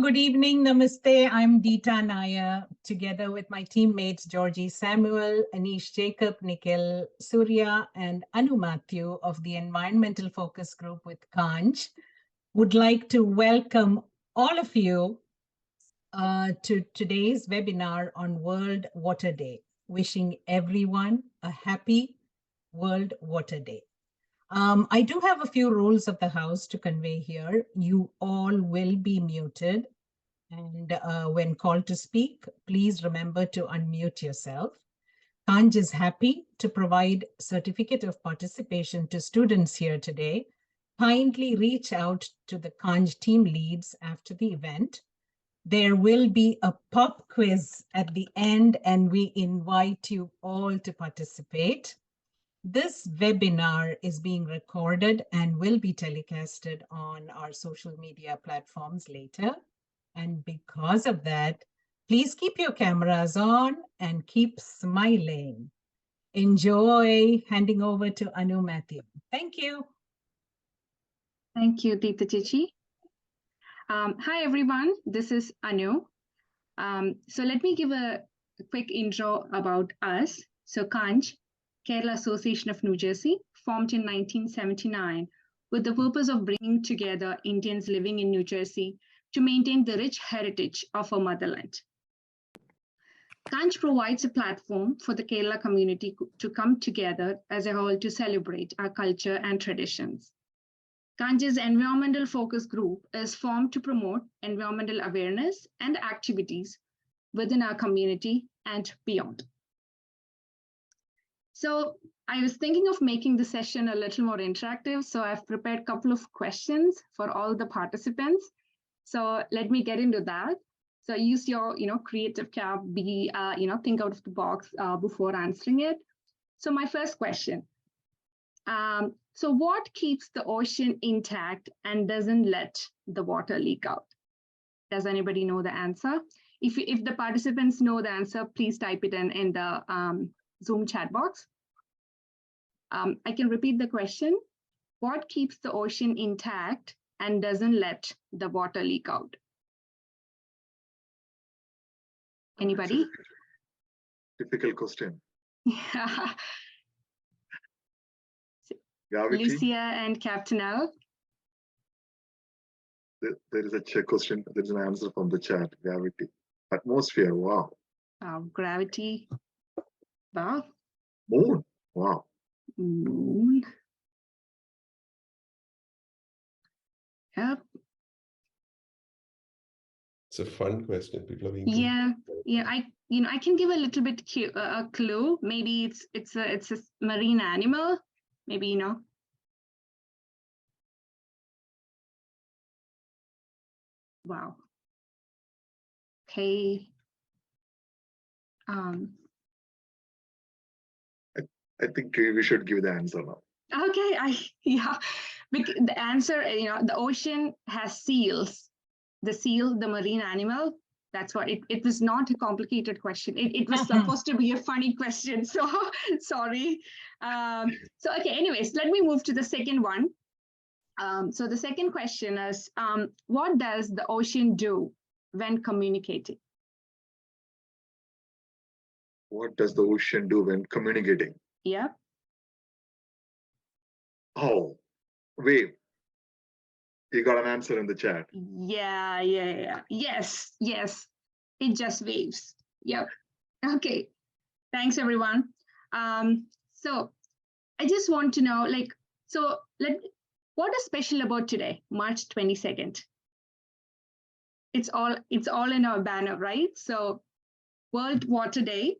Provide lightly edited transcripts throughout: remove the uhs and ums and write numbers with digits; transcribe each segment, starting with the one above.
good evening. Namaste. I'm Deeta Naya, together with my teammates Georgie Samuel, Anish Jacob, Nikhil Surya, and Anu Matthew of the Environmental Focus Group with KANJ. Would like to welcome all of you to today's webinar on World Water Day. Wishing everyone a happy World Water Day. I do have a few rules of the house to convey here. You all will be muted, and when called to speak, please remember to unmute yourself. KANJ is happy to provide certificate of participation to students here today. Kindly reach out to the KANJ team leads after the event. There will be a pop quiz at the end, and we invite you all to participate. This webinar is being recorded and will be telecasted on our social media platforms later. And because of that, please keep your cameras on and keep smiling. Enjoy. Handing over to Anu Matthew. Thank you. Thank you, Deeta Chichi. Hi, everyone. This is Anu. So let me give a quick intro about us. So KANJ, Kerala Association of New Jersey, formed in 1979 with the purpose of bringing together Indians living in New Jersey to maintain the rich heritage of our motherland. KANJ provides a platform for the Kerala community to come together as a whole to celebrate our culture and traditions. KANJ's environmental focus group is formed to promote environmental awareness and activities within our community and beyond. So I was thinking of making the session a little more interactive, so I've prepared a couple of questions for all the participants. So let me get into that. So use your, creative cap, think out of the box before answering it. So my first question. So what keeps the ocean intact and doesn't let the water leak out? Does anybody know the answer? If the participants know the answer, please type it in the Zoom chat box. I can repeat the question. What keeps the ocean intact and doesn't let the water leak out? Anybody? Difficult question. Yeah. Gravity. Lucia and Capt. There is a check question. There is an answer from the chat. Gravity. Atmosphere. Wow. Gravity. Wow. Moon. Wow. Moon. Yep. It's a fun question. People are being Yeah. I can give a little bit a clue. Maybe it's a marine animal. Maybe Wow. Okay. I think we should give the answer now. Okay. Because the answer, the ocean has seals. The seal, the marine animal. That's what it was not a complicated question. It was supposed to be a funny question. So sorry. Okay, anyways, let me move to the second one. So the second question is, what does the ocean do when communicating? What does the ocean do when communicating? Yeah. Oh, wave. You got an answer in the chat. Yeah. Yes. It just waves. Yep. Okay. Thanks, everyone. So I just want to know, what is special about today, March 22nd? It's all in our banner, right? So World Water Day.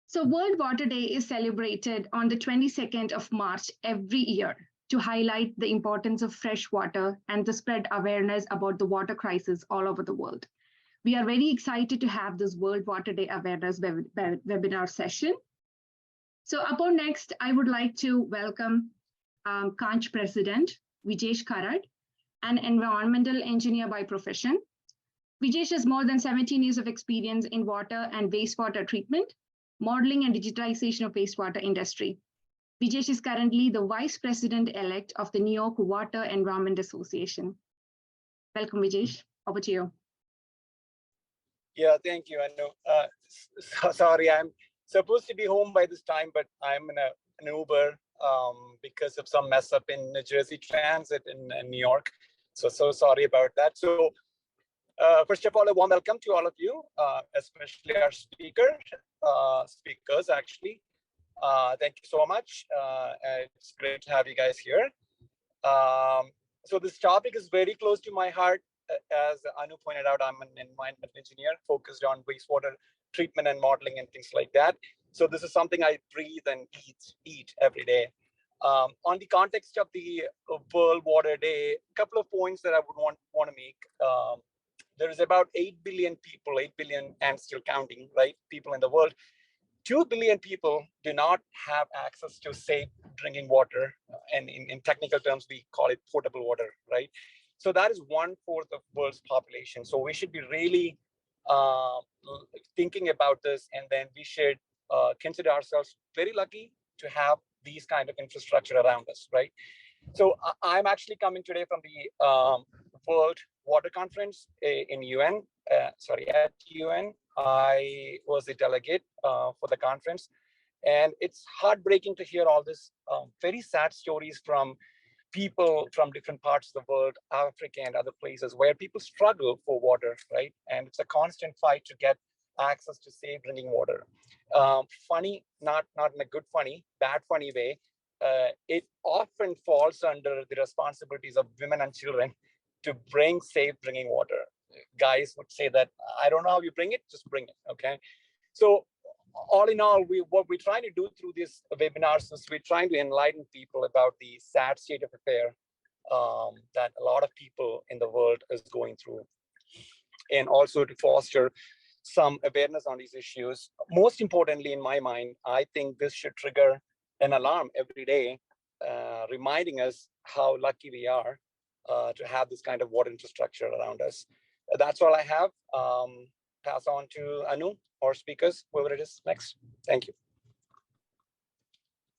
So World Water Day is celebrated on the 22nd of March every year to highlight the importance of fresh water and to spread awareness about the water crisis all over the world. We are very excited to have this World Water Day Awareness webinar session. So upon next, I would like to welcome KANJ President, Vijesh Karad, an environmental engineer by profession. Vijesh has more than 17 years of experience in water and wastewater treatment, modeling and digitization of wastewater industry. Vijesh is currently the Vice President-elect of the New York Water Environment Association. Welcome, Vijesh. Over to you. Yeah, thank you. I know. Sorry, I'm supposed to be home by this time, but I'm in an Uber because of some mess up in New Jersey Transit in New York. So sorry about that. So first of all, a warm welcome to all of you, especially our speakers actually. Thank you so much. It's great to have you guys here. So this topic is very close to my heart. As Anu pointed out, I'm an environmental engineer focused on wastewater treatment and modeling and things like that. So this is something I breathe and eat every day. On the context of the World Water Day, a couple of points that I would want to make. There is about 8 billion people, 8 billion and still counting, right? People in the world. 2 billion people do not have access to safe drinking water. And in technical terms, we call it potable water, right? So that is 1/4 of world's population. So we should be really thinking about this, and then we should consider ourselves very lucky to have these kind of infrastructure around us, right? So I'm actually coming today from the World Water Conference in UN, at UN. I was the delegate for the conference, and it's heartbreaking to hear all this very sad stories from people from different parts of the world, Africa and other places, where people struggle for water, right? And it's a constant fight to get access to safe drinking water. Funny, not in a good funny, bad funny way. It often falls under the responsibilities of women and children to bring safe drinking water. Guys would say that, I don't know how you bring it, just bring it, okay? So all in all, what we're trying to do through these webinars is we're trying to enlighten people about the sad state of affair that a lot of people in the world is going through, and also to foster some awareness on these issues. Most importantly, in my mind, I think this should trigger an alarm every day, reminding us how lucky we are to have this kind of water infrastructure around us. That's all I have. Pass on to Anu or speakers, whoever it is next. Thank you.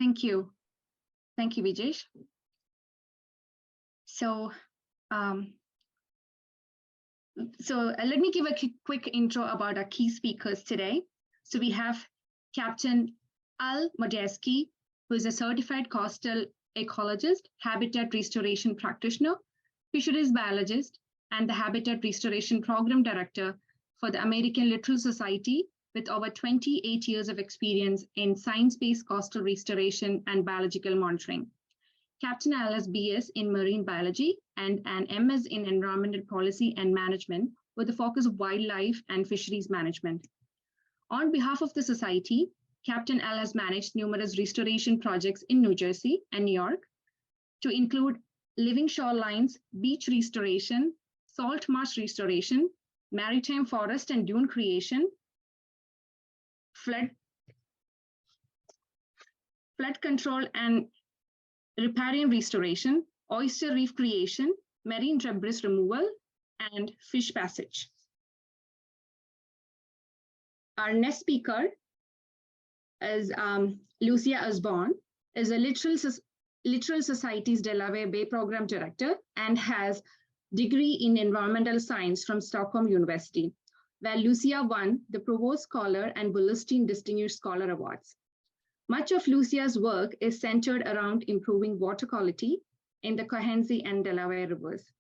Thank you. Thank you, Vijesh. So, let me give a quick intro about our key speakers today. So we have Captain Al Modjeski, who is a certified coastal ecologist, habitat restoration practitioner, fisheries biologist, and the Habitat Restoration Program Director for the American Littoral Society, with over 28 years of experience in science-based coastal restoration and biological monitoring. Captain Al has BS in marine biology and an MS in environmental policy and management, with a focus of wildlife and fisheries management. On behalf of the Society, Captain Al has managed numerous restoration projects in New Jersey and New York, to include living shorelines, beach restoration, salt marsh restoration, maritime forest and dune creation, flood control and riparian restoration, oyster reef creation, marine debris removal, and fish passage. Our next speaker is Lucia Osborne, is a Littoral Society's Delaware Bay Program Director and has degree in environmental science from Stockholm University, where Lucia won the Provost Scholar and Bullerstein Distinguished Scholar Awards. Much of Lucia's work is centered around improving water quality in the KANJ and Delaware rivers.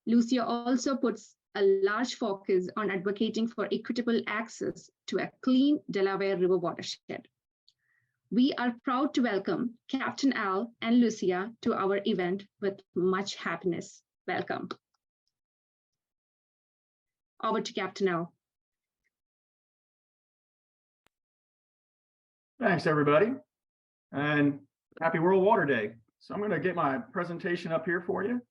Lucia also puts a large focus on advocating for equitable access to a clean Delaware River watershed. We are proud to welcome Captain Al and Lucia to our event with much happiness. Welcome. Over to Captain Al. Thanks, everybody, and happy World Water Day. So I'm going to get my presentation up here for you.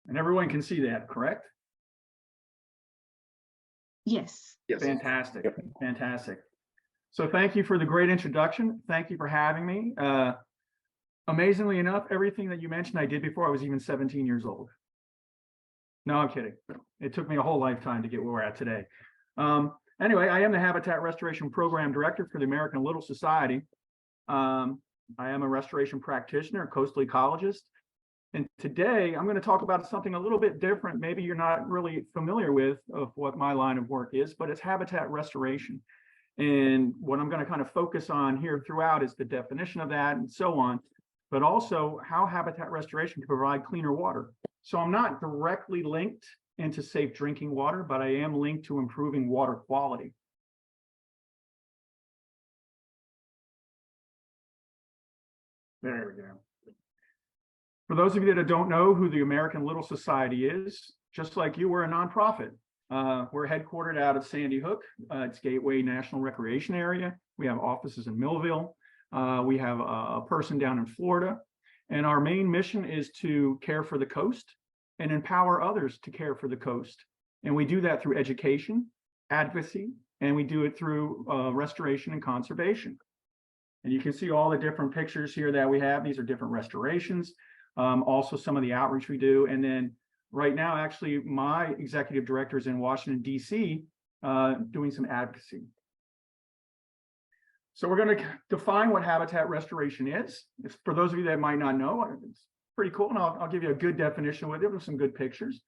And everyone can see that, correct? Yes. Yes. Fantastic. Fantastic. So thank you for the great introduction. Thank you for having me. Amazingly enough, everything that you mentioned I did before I was even 17 years old. No, I'm kidding. It took me a whole lifetime to get where we're at today. Anyway, I am the Habitat Restoration Program Director for the American Littoral Society. I am a restoration practitioner, a coastal ecologist. And today I'm going to talk about something a little bit different. Maybe you're not really familiar with of what my line of work is, but it's habitat restoration. And what I'm going to kind of focus on here throughout is the definition of that and so on, but also how habitat restoration can provide cleaner water. So I'm not directly linked into safe drinking water, but I am linked to improving water quality. There we go. For those of you that don't know who the American Little Society is, just like you, we're a nonprofit. We're headquartered out of Sandy Hook. It's Gateway National Recreation Area. We have offices in Millville. We have a person down in Florida. And our main mission is to care for the coast and empower others to care for the coast. And we do that through education, advocacy, and we do it through restoration and conservation. And you can see all the different pictures here that we have. These are different restorations. Also some of the outreach we do. And then right now, actually, my executive director is in Washington, D.C., doing some advocacy. So we're going to define what habitat restoration is. It's, for those of you that might not know, it's pretty cool. And I'll give you a good definition with it with some good pictures.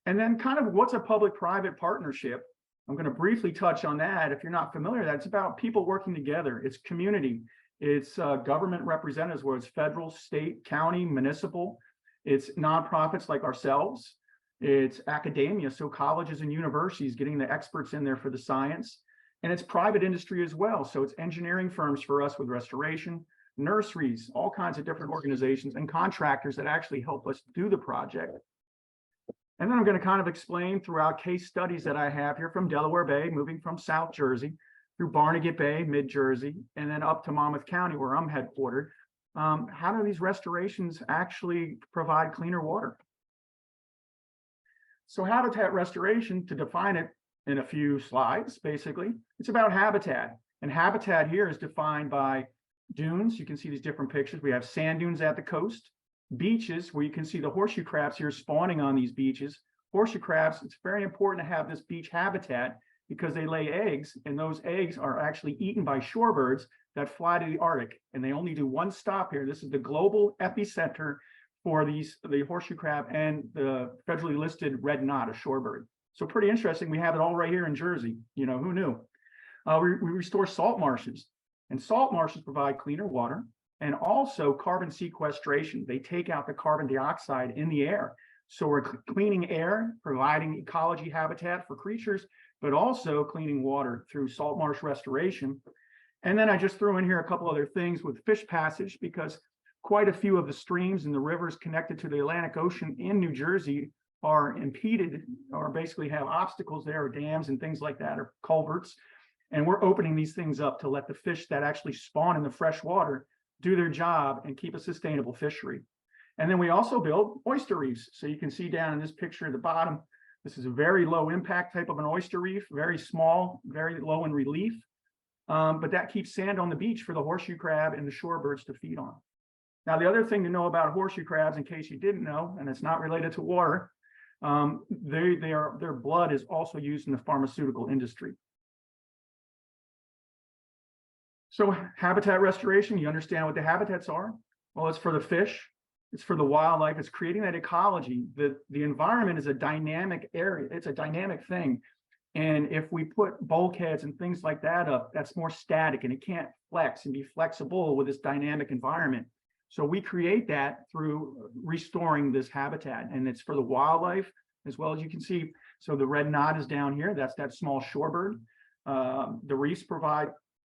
And then kind of what's a public-private partnership? I'm going to briefly touch on that. If you're not familiar, that's about people working together. It's community. It's government representatives, where it's federal, state, county, municipal. It's nonprofits like ourselves. It's academia, so colleges and universities getting the experts in there for the science. And it's private industry as well. So it's engineering firms for us with restoration, nurseries, all kinds of different organizations and contractors that actually help us do the project. And then I'm going to kind of explain throughout case studies that I have here from Delaware Bay, moving from South Jersey through Barnegat Bay, mid-Jersey, and then up to Monmouth County, where I'm headquartered. How do these restorations actually provide cleaner water? So habitat restoration, to define it in a few slides, basically, it's about habitat. And habitat here is defined by dunes. You can see these different pictures. We have sand dunes at the coast, beaches, where you can see the horseshoe crabs here spawning on these beaches. Horseshoe crabs, it's very important to have this beach habitat because they lay eggs, and those eggs are actually eaten by shorebirds that fly to the Arctic, and they only do one stop here. This is the global epicenter for the horseshoe crab and the federally listed red knot, a shorebird. So pretty interesting. We have it all right here in Jersey. You know, who knew? We restore salt marshes, and salt marshes provide cleaner water and also carbon sequestration. They take out the carbon dioxide in the air. So we're cleaning air, providing ecology habitat for creatures, but also cleaning water through salt marsh restoration. And then I just threw in here a couple other things with fish passage, because quite a few of the streams and the rivers connected to the Atlantic Ocean in New Jersey are impeded, or basically have obstacles there, or dams and things like that, or culverts. And we're opening these things up to let the fish that actually spawn in the fresh water do their job and keep a sustainable fishery. And then we also build oyster reefs. So you can see down in this picture at the bottom, this is a very low impact type of an oyster reef, very small, very low in relief. But that keeps sand on the beach for the horseshoe crab and the shorebirds to feed on. Now, the other thing to know about horseshoe crabs, in case you didn't know, and it's not related to water, their blood is also used in the pharmaceutical industry. So habitat restoration, you understand what the habitats are? Well, it's for the fish, it's for the wildlife, it's creating that ecology. The environment is a dynamic area, it's a dynamic thing. And if we put bulkheads and things like that up, that's more static and it can't flex and be flexible with this dynamic environment. So we create that through restoring this habitat, and it's for the wildlife as well. As you can see. So the red knot is down here, that's that small shorebird. The reefs provide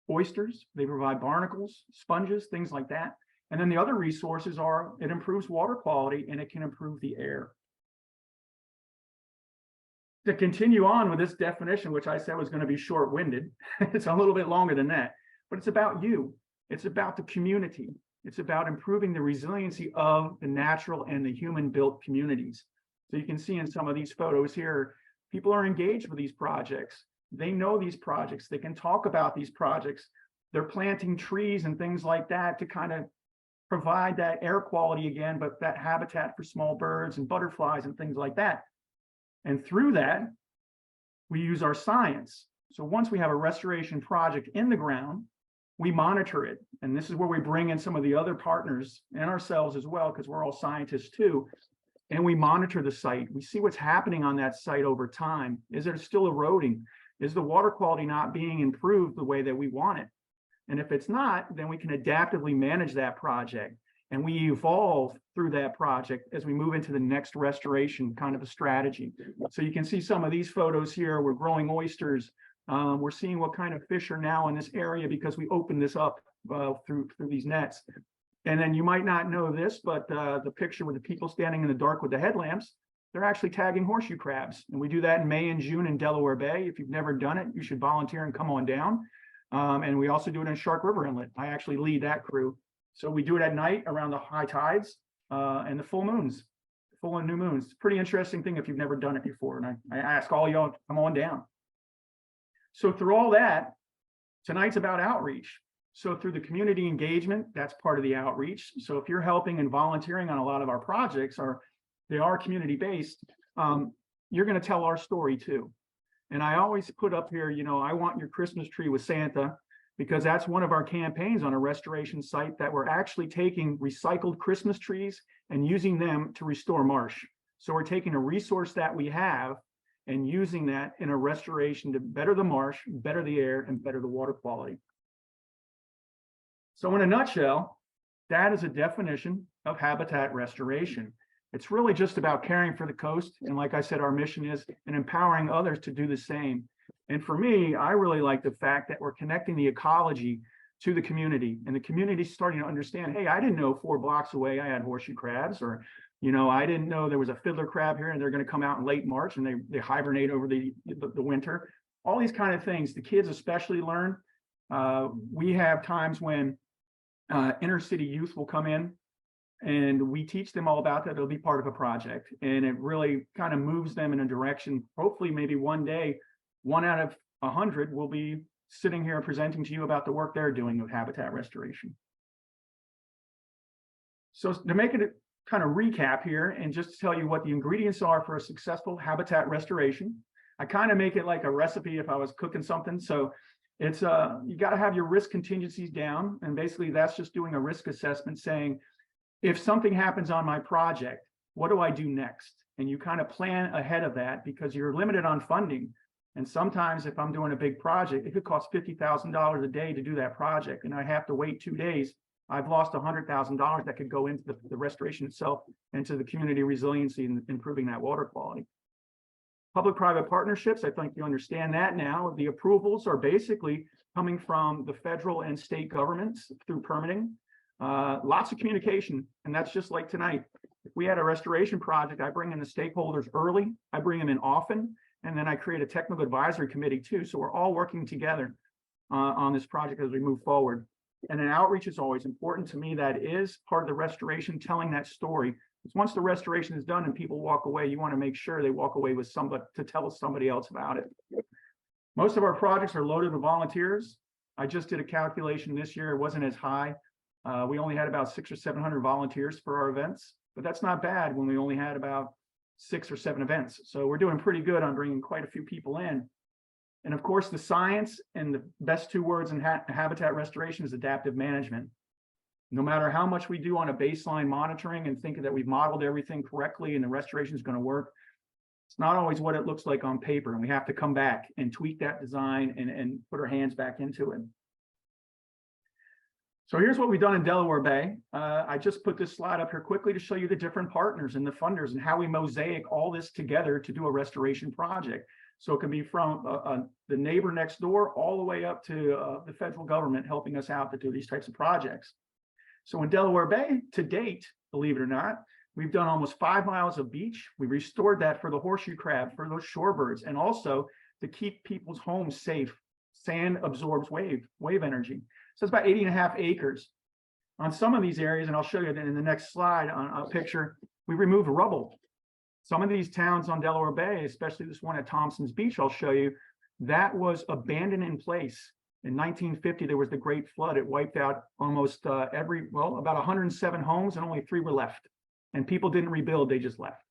oysters, they provide barnacles, sponges, things like that. And then the other resources are, it improves water quality and it can improve the air. To continue on with this definition, which I said was going to be short-winded, it's a little bit longer than that, but it's about you. It's about the community. It's about improving the resiliency of the natural and the human-built communities. So you can see in some of these photos here, people are engaged with these projects. They know these projects. They can talk about these projects. They're planting trees and things like that to kind of provide that air quality again, but that habitat for small birds and butterflies and things like that. And through that, we use our science. So once we have a restoration project in the ground, we monitor it. And this is where we bring in some of the other partners and ourselves as well, because we're all scientists too. And we monitor the site. We see what's happening on that site over time. Is it still eroding? Is the water quality not being improved the way that we want it? And if it's not, then we can adaptively manage that project. And we evolve through that project as we move into the next restoration kind of a strategy. So you can see some of these photos here. We're growing oysters. We're seeing what kind of fish are now in this area because we opened this up through these nets. And then you might not know this, but the picture with the people standing in the dark with the headlamps, they're actually tagging horseshoe crabs. And we do that in May and June in Delaware Bay. If you've never done it, you should volunteer and come on down. And we also do it in Shark River Inlet. I actually lead that crew. So we do it at night around the high tides and the full moons, full and new moons. It's a pretty interesting thing if you've never done it before. And I ask all y'all to come on down. So through all that, tonight's about outreach. So through the community engagement, that's part of the outreach. So if you're helping and volunteering on a lot of our projects, they are community-based, you're going to tell our story too. And I always put up here, you know, I want your Christmas tree with Santa, because that's one of our campaigns on a restoration site, that we're actually taking recycled Christmas trees and using them to restore marsh. So we're taking a resource that we have and using that in a restoration to better the marsh, better the air, and better the water quality. So in a nutshell, that is a definition of habitat restoration. It's really just about caring for the coast. And like I said, our mission is in empowering others to do the same. And for me, I really like the fact that we're connecting the ecology to the community, and the community's starting to understand, hey, I didn't know 4 blocks away I had horseshoe crabs, or, you know, I didn't know there was a fiddler crab here and they're going to come out in late March and they hibernate over the winter. All these kind of things, the kids especially learn. We have times when inner city youth will come in and we teach them all about that. It'll be part of a project, and it really kind of moves them in a direction. Hopefully, maybe one day, 1 out of 100 will be sitting here presenting to you about the work they're doing with habitat restoration. So to make it kind of recap here and just to tell you what the ingredients are for a successful habitat restoration, I kind of make it like a recipe if I was cooking something. So it's you got to have your risk contingencies down, and basically that's just doing a risk assessment, saying, if something happens on my project, what do I do next? And you kind of plan ahead of that, because you're limited on funding. And sometimes if I'm doing a big project, it could cost $50,000 a day to do that project, and I have to wait 2 days. I've lost $100,000 that could go into the restoration itself, into the community resiliency and improving that water quality. Public-private partnerships, I think you understand that now. The approvals are basically coming from the federal and state governments through permitting. Lots of communication, and that's just like tonight. If we had a restoration project, I bring in the stakeholders early, I bring them in often, and then I create a technical advisory committee too. So we're all working together on this project as we move forward. And then outreach is always important to me. That is part of the restoration, telling that story. Because once the restoration is done and people walk away, you want to make sure they walk away with somebody to tell somebody else about it. Most of our projects are loaded with volunteers. I just did a calculation this year. It wasn't as high. We only had about 600 or 700 volunteers for our events, but that's not bad when we only had about 6 or 7 events. So we're doing pretty good on bringing quite a few people in. And of course, the science, and the best 2 words in habitat restoration is adaptive management. No matter how much we do on a baseline monitoring and think that we've modeled everything correctly and the restoration is going to work, it's not always what it looks like on paper. And we have to come back and tweak that design and put our hands back into it. So here's what we've done in Delaware Bay. I just put this slide up here quickly to show you the different partners and the funders and how we mosaic all this together to do a restoration project. So it can be from the neighbor next door all the way up to the federal government helping us out to do these types of projects. So in Delaware Bay, to date, believe it or not, we've done almost 5 miles of beach. We restored that for the horseshoe crab, for those shorebirds, and also to keep people's homes safe. Sand absorbs wave energy. So it's about 80.5 acres. On some of these areas, and I'll show you in the next slide on a picture, we removed rubble. Some of these towns on Delaware Bay, especially this one at Thompson's Beach, I'll show you, that was abandoned in place. In 1950, there was the Great Flood. It wiped out almost about 107 homes, and only 3 were left. And people didn't rebuild, they just left.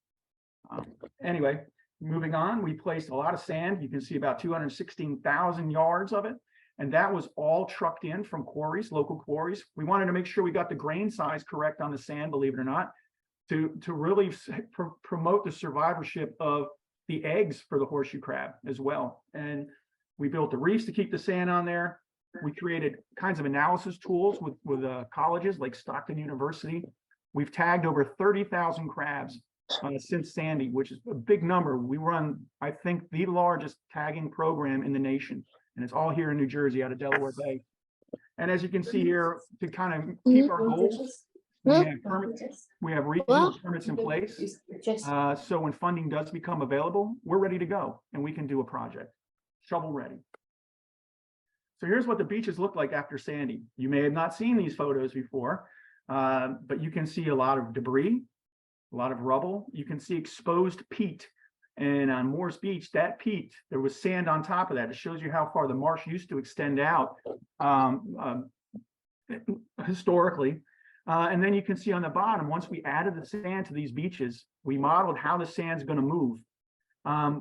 Anyway, moving on, we placed a lot of sand. You can see about 216,000 yards of it. And that was all trucked in from quarries, local quarries. We wanted to make sure we got the grain size correct on the sand, believe it or not, to really promote the survivorship of the eggs for the horseshoe crab as well. And we built the reefs to keep the sand on there. We created kinds of analysis tools with colleges like Stockton University. We've tagged over 30,000 crabs since Sandy, which is a big number. We run, I think, the largest tagging program in the nation, and it's all here in New Jersey out of Delaware Bay. And as you can see here, to kind of keep our goals, we have regional permits in place. So when funding does become available, we're ready to go and we can do a project, shovel ready. So here's what the beaches look like after Sandy. You may have not seen these photos before, but you can see a lot of debris, a lot of rubble. You can see exposed peat. And on Moores Beach, that peat, there was sand on top of that. It shows you how far the marsh used to extend out historically. And then you can see on the bottom, once we added the sand to these beaches, we modeled how the sand's going to move.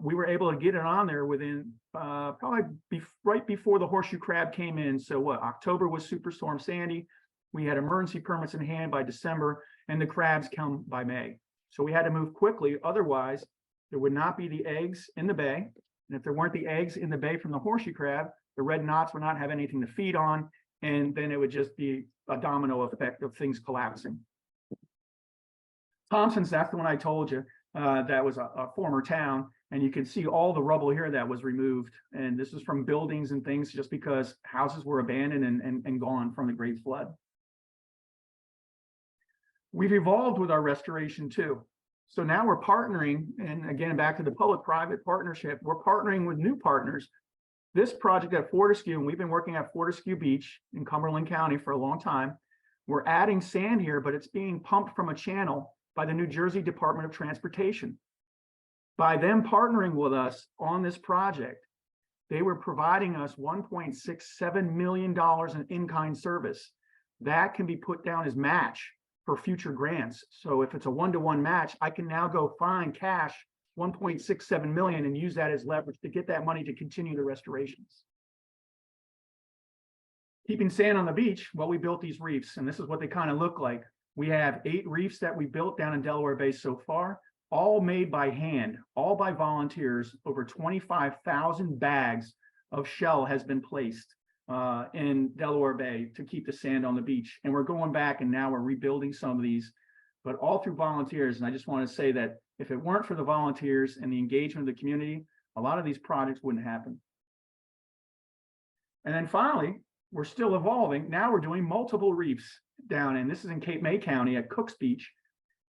We were able to get it on there within probably right before the horseshoe crab came in. So what, October was Superstorm Sandy. We had emergency permits in hand by December, and the crabs come by May. So we had to move quickly. Otherwise, there would not be the eggs in the bay. And if there weren't the eggs in the bay from the horseshoe crab, the red knots would not have anything to feed on. And then it would just be a domino effect of things collapsing. Thompson's, that's the one I told you, that was a former town. And you can see all the rubble here that was removed. And this is from buildings and things just because houses were abandoned and gone from the Great Flood. We've evolved with our restoration too. So now we're partnering, and again, back to the public-private partnership, we're partnering with new partners. This project at Fortescue, and we've been working at Fortescue Beach in Cumberland County for a long time. We're adding sand here, but it's being pumped from a channel by the New Jersey Department of Transportation. By them partnering with us on this project, they were providing us $1.67 million in in-kind service. That can be put down as match for future grants. So if it's a one-to-one match, I can now go find cash, 1.67 million, and use that as leverage to get that money to continue the restorations. Keeping sand on the beach, well, we built these reefs, and this is what they kind of look like. We have 8 reefs that we built down in Delaware Bay so far, all made by hand, all by volunteers. Over 25,000 bags of shell has been placed in Delaware Bay to keep the sand on the beach. And we're going back and now we're rebuilding some of these, but all through volunteers. And I just want to say that if it weren't for the volunteers and the engagement of the community, a lot of these projects wouldn't happen. And then finally, we're still evolving. Now we're doing multiple reefs down in, this is in Cape May County at Cook's Beach.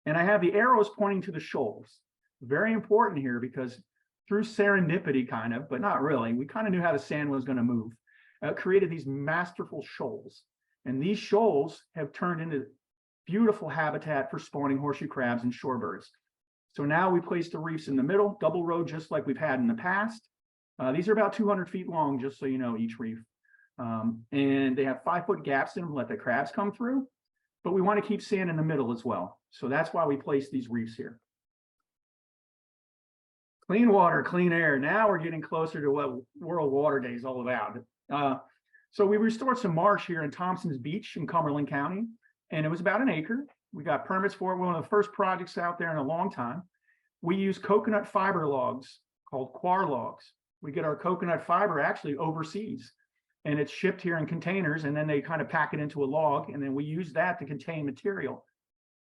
And I have the arrows pointing to the shoals. Very important here because through serendipity kind of, but not really, we kind of knew how the sand was going to move. Created these masterful shoals. And these shoals have turned into beautiful habitat for spawning horseshoe crabs and shorebirds. So now we place the reefs in the middle, double row, just like we've had in the past. These are about 200 feet long, just so you know, each reef. And they have 5-foot gaps in them to let the crabs come through. But we want to keep sand in the middle as well. So that's why we place these reefs here. Clean water, clean air. Now we're getting closer to what World Water Day is all about. So we restored some marsh here in Thompson's Beach in Cumberland County, and it was about an acre. We got permits for it. One of the first projects out there in a long time. We use coconut fiber logs called quar logs. We get our coconut fiber actually overseas, and it's shipped here in containers, and then they kind of pack it into a log, and then we use that to contain material.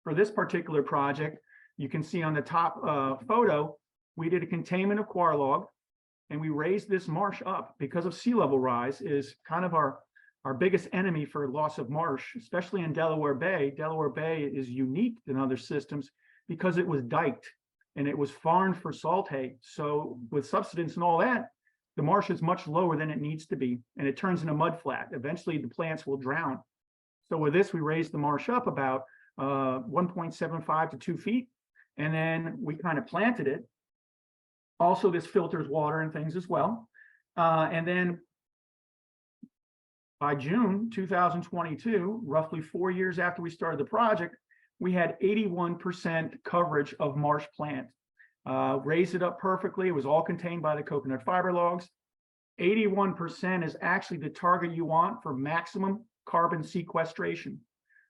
For this particular project, you can see on the top photo, we did a containment of quar log, and we raised this marsh up because of sea level rise is kind of our biggest enemy for loss of marsh, especially in Delaware Bay. Delaware Bay is unique than other systems because it was diked and it was farmed for salt hay. So with subsidence and all that, the marsh is much lower than it needs to be, and it turns into mud flat. Eventually the plants will drown. So with this, we raised the marsh up about 1.75 to 2 feet, and then we kind of planted it. Also, this filters water and things as well. And then by June 2022, roughly 4 years after we started the project, we had 81% coverage of marsh plant. Raised it up perfectly. It was all contained by the coconut fiber logs. 81% is actually the target you want for maximum carbon sequestration.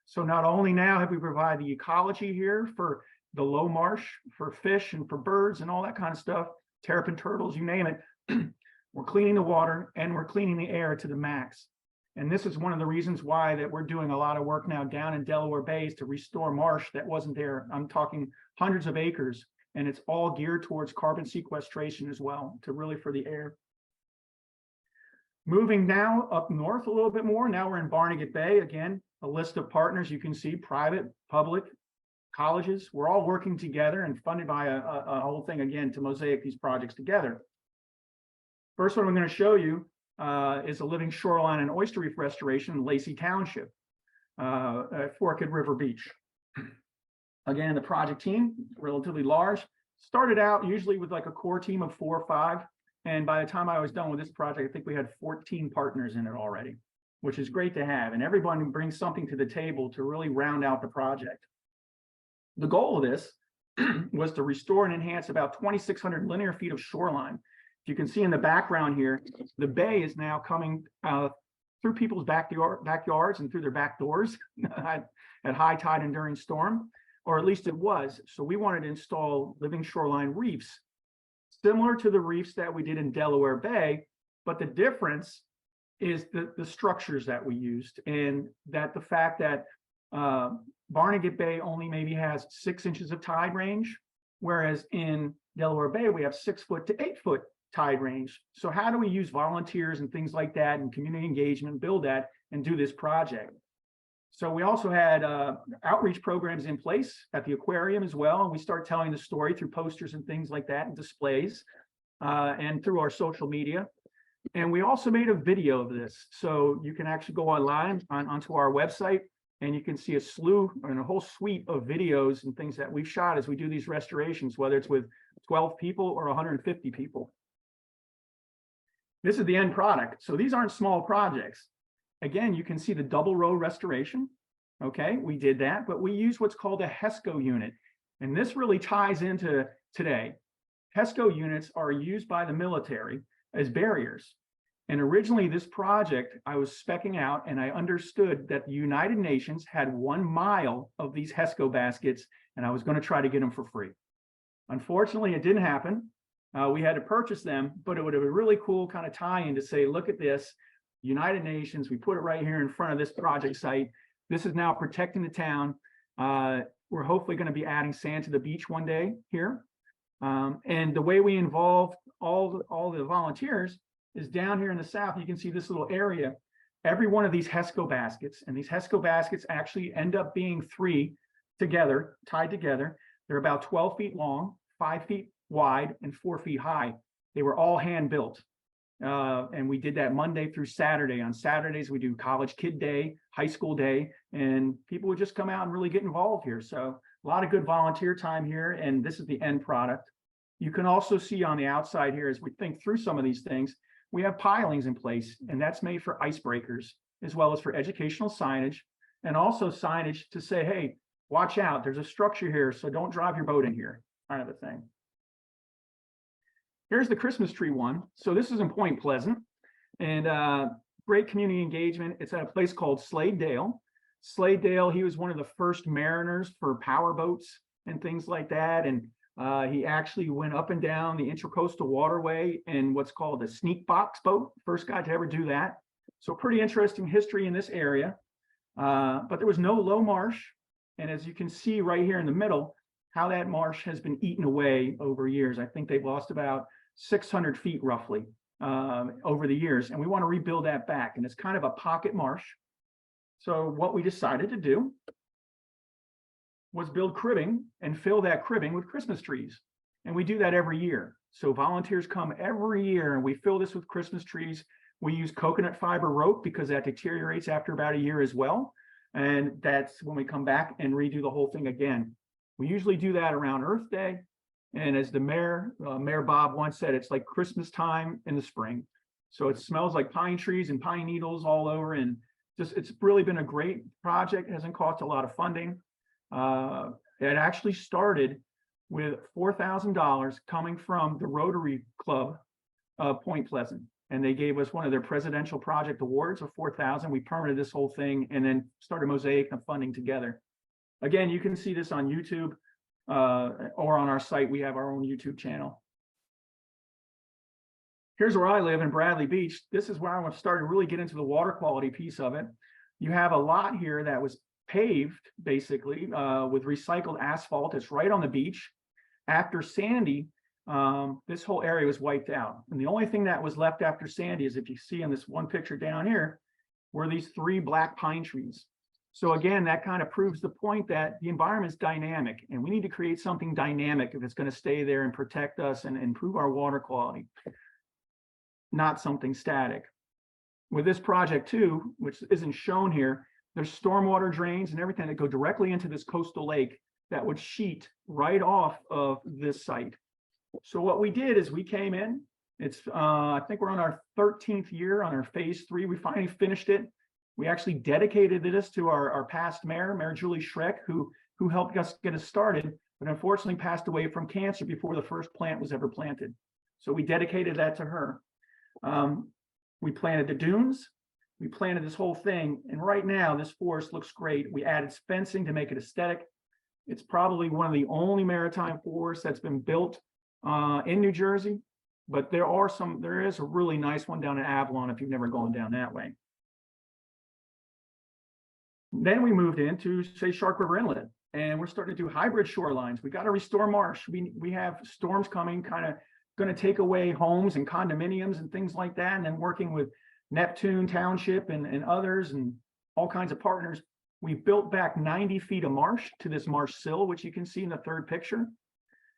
So not only now have we provided the ecology here for the low marsh, for fish and for birds and all that kind of stuff, terrapin turtles, you name it, we're cleaning the water and we're cleaning the air to the max. And this is one of the reasons why that we're doing a lot of work now down in Delaware Bays to restore marsh that wasn't there. I'm talking hundreds of acres, and it's all geared towards carbon sequestration as well, to really for the air. Moving now up north a little bit more, now we're in Barnegat Bay. Again, a list of partners you can see, private, public, colleges. We're all working together and funded by a whole thing, again, to mosaic these projects together. First one I'm going to show you is a living shoreline and oyster reef restoration in Lacey Township at Forked River Beach. Again, the project team, relatively large, started out usually with like a core team of 4 or 5. And by the time I was done with this project, I think we had 14 partners in it already, which is great to have. And everyone brings something to the table to really round out the project. The goal of this was to restore and enhance about 2,600 linear feet of shoreline. You can see in the background here, the bay is now coming through people's backyards and through their back doors at high tide and during storm, or at least it was. So we wanted to install living shoreline reefs, similar to the reefs that we did in Delaware Bay, but the difference is the structures that we used, and that the fact that Barnegat Bay only maybe has 6 inches of tide range, whereas in Delaware Bay, we have 6 foot to 8 foot tide range. So how do we use volunteers and things like that and community engagement, build that and do this project? So we also had outreach programs in place at the aquarium as well. And we start telling the story through posters and things like that and displays and through our social media. And we also made a video of this. So you can actually go online onto our website and you can see a slew and a whole suite of videos and things that we've shot as we do these restorations, whether it's with 12 people or 150 people. This is the end product. So these aren't small projects. Again, you can see the double row restoration. Okay, we did that, but we use what's called a HESCO unit. And this really ties into today. HESCO units are used by the military as barriers. And originally this project, I was speccing out and I understood that the United Nations had 1 mile of these HESCO baskets and I was going to try to get them for free. Unfortunately, it didn't happen. We had to purchase them, but it would have been a really cool kind of tie-in to say, look at this, United Nations, we put it right here in front of this project site. This is now protecting the town. We're hopefully going to be adding sand to the beach one day here. And the way we involve all the volunteers is down here in the south. You can see this little area, every one of these HESCO baskets, and these HESCO baskets actually end up being 3 together, tied together. They're about 12 feet long, 5 feet wide, and 4 feet high. They were all hand built. And we did that Monday through Saturday. On Saturdays, we do college kid day, high school day, and people would just come out and really get involved here. So a lot of good volunteer time here, and this is the end product. You can also see on the outside here, as we think through some of these things, we have pilings in place, and that's made for icebreakers, as well as for educational signage, and also signage to say, hey, watch out, there's a structure here, so don't drive your boat in here, kind of a thing. Here's the Christmas tree one. So this is in Point Pleasant, and great community engagement. It's at a place called Slade Dale. Slade Dale, he was one of the first mariners for power boats and things like that. And he actually went up and down the Intracoastal Waterway in what's called a sneak box boat. First guy to ever do that. So pretty interesting history in this area. But there was no low marsh. And as you can see right here in the middle, how that marsh has been eaten away over years. I think they've lost about 600 feet roughly over the years, and we want to rebuild that back. And it's kind of a pocket marsh. So what we decided to do was build cribbing and fill that cribbing with Christmas trees. And we do that every year. So volunteers come every year and we fill this with Christmas trees. We use coconut fiber rope because that deteriorates after about a year as well. And that's when we come back and redo the whole thing again. We usually do that around Earth Day. And as the mayor, Mayor Bob once said, it's like Christmas time in the spring. So it smells like pine trees and pine needles all over. And just, it's really been a great project. It hasn't cost a lot of funding. It actually started with $4,000 coming from the Rotary Club of Point Pleasant. and they gave us one of their presidential project awards of 4,000. We permitted this whole thing and then started mosaic and funding together. Again, you can see this on YouTube or on our site. We have our own YouTube channel. Here's where I live in Bradley Beach. This is where I want to start to really get into the water quality piece of it. You have a lot here that was paved basically with recycled asphalt. It's right on the beach. After Sandy, this whole area was wiped out. And the only thing that was left after Sandy is, if you see in this one picture down here, were these 3 black pine trees. So again, that kind of proves the point that the environment is dynamic, and we need to create something dynamic if it's going to stay there and protect us and improve our water quality, not something static. With this project too, which isn't shown here, there's stormwater drains and everything that go directly into this coastal lake that would sheet right off of this site. So what we did is we came in, it's I think we're on our 13th year on our phase 3. We finally finished it. We actually dedicated this to our past mayor, Mayor Julie Schreck, who helped us get us started, but unfortunately passed away from cancer before the first plant was ever planted. So we dedicated that to her. We planted the dunes, we planted this whole thing, and right now this forest looks great. We added fencing to make it aesthetic. It's probably one of the only maritime forests that's been built in New Jersey, but there is a really nice one down in Avalon if you've never gone down that way. Then we moved into, say, Shark River Inlet, and we're starting to do hybrid shorelines. We got to restore marsh. We have storms coming, kind of going to take away homes and condominiums and things like that, and then working with Neptune Township and others and all kinds of partners. We built back 90 feet of marsh to this marsh sill, which you can see in the third picture.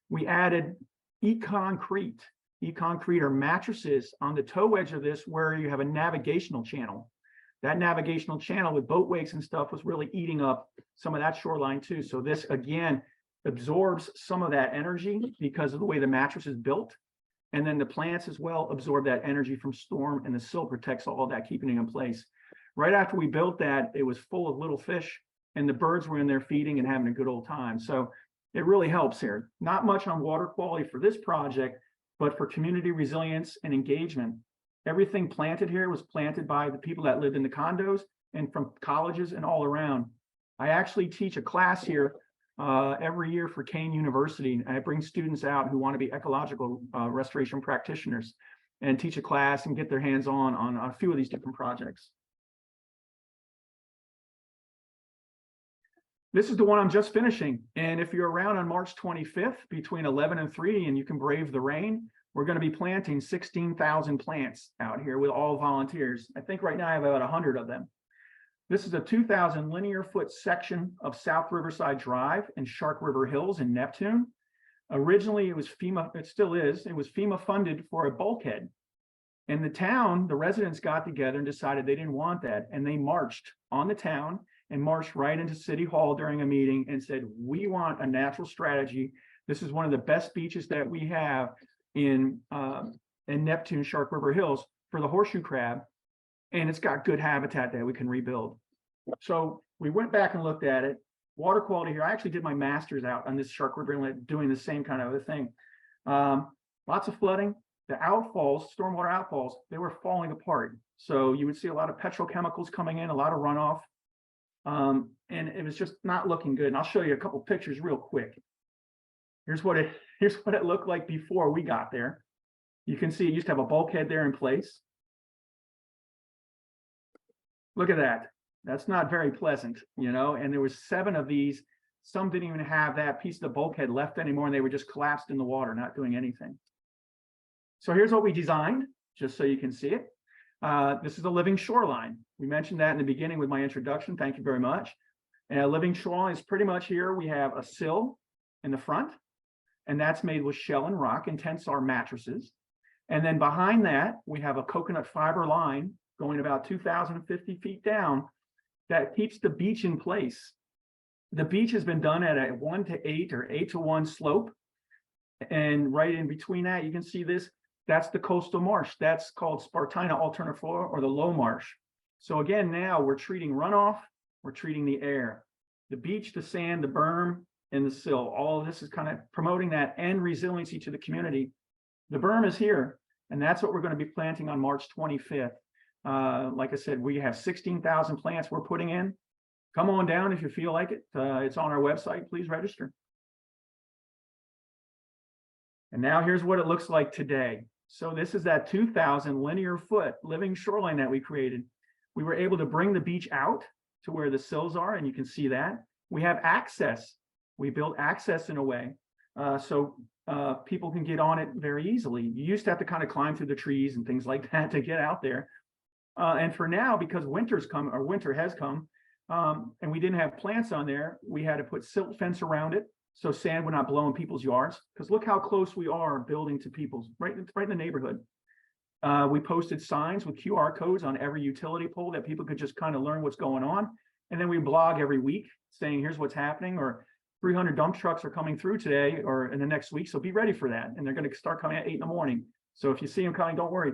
We added e-concrete. E-concrete are mattresses on the toe edge of this where you have a navigational channel. That navigational channel with boat wakes and stuff was really eating up some of that shoreline too. So this, again, absorbs some of that energy because of the way the mattress is built. And then the plants as well absorb that energy from storm, and the sill protects all of that, keeping it in place. Right after we built that, it was full of little fish, and the birds were in there feeding and having a good old time. So it really helps here. Not much on water quality for this project, but for community resilience and engagement. Everything planted here was planted by the people that lived in the condos and from colleges and all around. I actually teach a class here every year for KANJ University. I bring students out who want to be ecological restoration practitioners and teach a class and get their hands on a few of these different projects. This is the one I'm just finishing. And if you're around on March 25th between 11 and 3 and you can brave the rain, we're going to be planting 16,000 plants out here with all volunteers. I think right now I have about 100 of them. This is a 2,000 linear foot section of South Riverside Drive and Shark River Hills in Neptune. Originally, it was FEMA, it still is, it was FEMA funded for a bulkhead. And the town, the residents got together and decided they didn't want that. And they marched on the town and marched right into City Hall during a meeting and said, we want a natural strategy. This is one of the best beaches that we have in Neptune, Shark River Hills for the horseshoe crab. And it's got good habitat that we can rebuild. So we went back and looked at it. Water quality here, I actually did my master's out on this Shark River Inlet doing the same kind of a thing. Lots of flooding. The outfalls, stormwater outfalls, they were falling apart. So you would see a lot of petrochemicals coming in, a lot of runoff. And it was just not looking good. And I'll show you a couple pictures real quick. Here's what it looked like before we got there. You can see it used to have a bulkhead there in place. Look at that. That's not very pleasant, you know, and there was 7 of these. Some didn't even have that piece of the bulkhead left anymore, and they were just collapsed in the water, not doing anything. So here's what we designed, just so you can see it. This is a living shoreline. We mentioned that in the beginning with my introduction. Thank you very much. And a living shoreline is pretty much here. We have a sill in the front, and that's made with shell and rock and tensar mattresses. And then behind that, we have a coconut fiber line going about 2,050 feet down that keeps the beach in place. The beach has been done at a 1:8 or 8:1 slope. And right in between that, you can see this, that's the coastal marsh. That's called Spartina alterniflora, or the low marsh. So again, now we're treating runoff, we're treating the air, the beach, the sand, the berm, and the sill. All of this is kind of promoting that and resiliency to the community. The berm is here. And that's what we're going to be planting on March 25th. Like I said, we have 16,000 plants we're putting in. Come on down if you feel like it. It's on our website. Please register. And now here's what it looks like today. So this is that 2,000 linear foot living shoreline that we created. We were able to bring the beach out to where the sills are, and you can see that. We have access. We built access in a way so people can get on it very easily. You used to have to kind of climb through the trees and things like that to get out there. And for now, because winter has come, and we didn't have plants on there, we had to put silt fence around it so sand would not blow in people's yards. Because look how close we are building to people's, right in the neighborhood. We posted signs with QR codes on every utility pole that people could just kind of learn what's going on. And then we blog every week saying, here's what's happening, or 300 dump trucks are coming through today or in the next week. So be ready for that. And they're going to start coming at 8 in the morning. So if you see them coming, don't worry.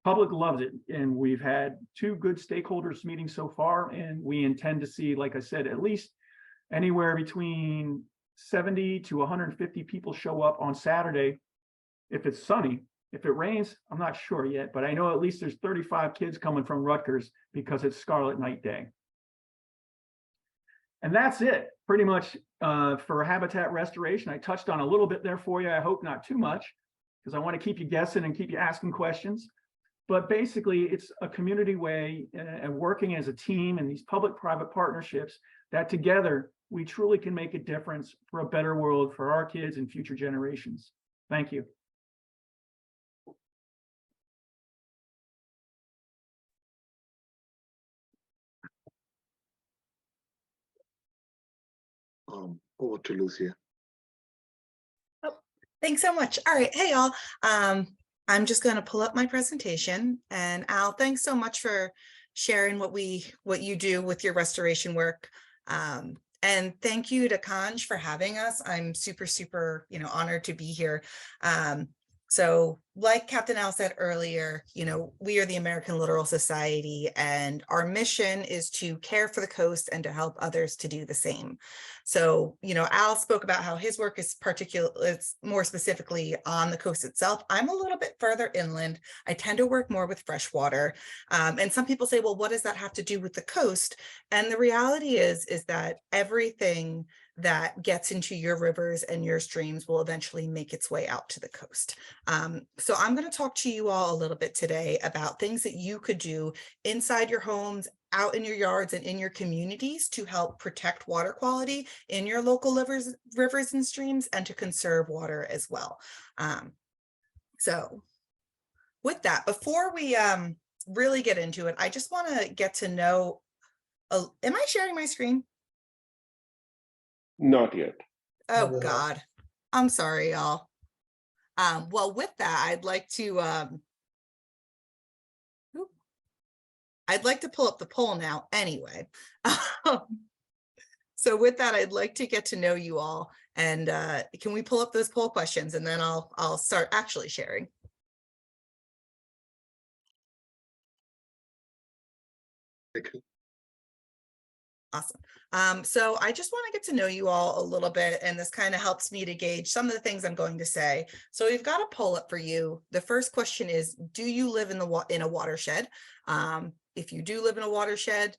Public loves it. And we've had 2 good stakeholders meetings so far. And we intend to see, like I said, at least anywhere between 70 to 150 people show up on Saturday if it's sunny. If it rains, I'm not sure yet, but I know at least there's 35 kids coming from Rutgers because it's Scarlet Night Day. And that's it, pretty much for habitat restoration. I touched on a little bit there for you. I hope not too much, because I want to keep you guessing and keep you asking questions. But basically, it's a community way and working as a team in these public-private partnerships that together we truly can make a difference for a better world for our kids and future generations. Thank you. Over to Lucia. Thanks so much. All right. Hey, y'all. I'm just going to pull up my presentation. And Al, thanks so much for sharing what you do with your restoration work. And thank you to KANJ for having us. I'm super, honored to be here. So like Captain Al said earlier, we are the American Littoral Society, and our mission is to care for the coast and to help others to do the same. So, Al spoke about how his work is it's more specifically on the coast itself. I'm a little bit further inland. I tend to work more with freshwater. And some people say, well, what does that have to do with the coast? And the reality is that everything that gets into your rivers and your streams will eventually make its way out to the coast. So I'm going to talk to you all a little bit today about things that you could do inside your homes, out in your yards, and in your communities to help protect water quality in your local rivers and streams, and to conserve water as well. So with that, before we really get into it, I just want to get to know, am I sharing my screen? Not yet. Oh God, I'm sorry, y'all. Well, with that, I'd like to pull up the poll now anyway. So with that, I'd like to get to know you all, and can we pull up those poll questions, and then I'll start actually sharing. Awesome. So I just want to get to know you all a little bit, and this kind of helps me to gauge some of the things I'm going to say. So we've got a poll up for you. The first question is, do you live in a watershed? If you do live in a watershed,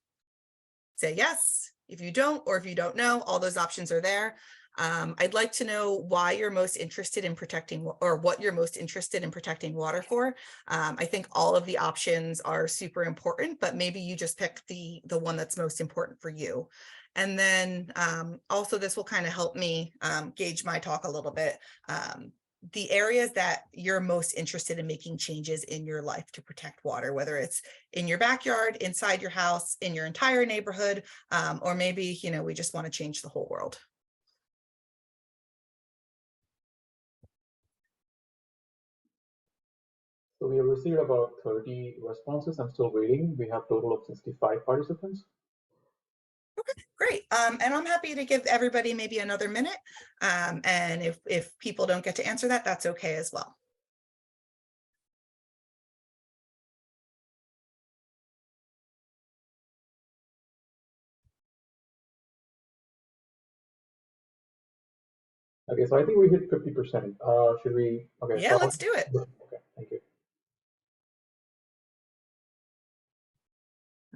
say yes. If you don't, or if you don't know, all those options are there. I'd like to know why you're most interested in protecting, or what you're most interested in protecting water for. I think all of the options are super important, but maybe you just pick the one that's most important for you. And then also this will kind of help me gauge my talk a little bit. The areas that you're most interested in making changes in your life to protect water, whether it's in your backyard, inside your house, in your entire neighborhood, or maybe, we just want to change the whole world. So we have received about 30 responses. I'm still waiting. We have a total of 65 participants. Okay, great. And I'm happy to give everybody maybe another minute. And if people don't get to answer that, that's okay as well. Okay, so I think we hit 50%. Should we? Okay. Yeah, let's do it. Okay, thank you.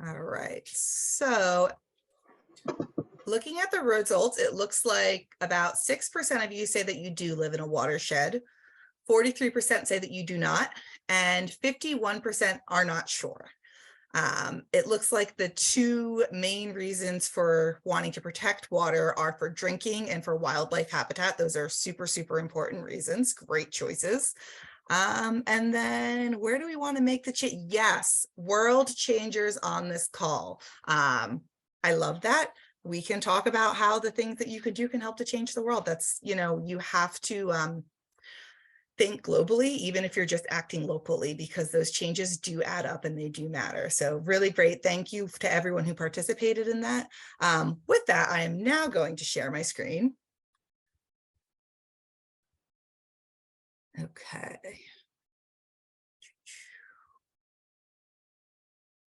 All right, so looking at the results, it looks like about 6% of you say that you do live in a watershed, 43% say that you do not, and 51% are not sure. It looks like the two main reasons for wanting to protect water are for drinking and for wildlife habitat. Those are super, super important reasons. Great choices. And then where do we want to make the change? Yes, world changers on this call. I love that. We can talk about how the things that you could do can help to change the world. That's, you know, you have to think globally, even if you're just acting locally, because those changes do add up and they do matter. So really great. Thank you to everyone who participated in that. With that, I am now going to share my screen. Okay.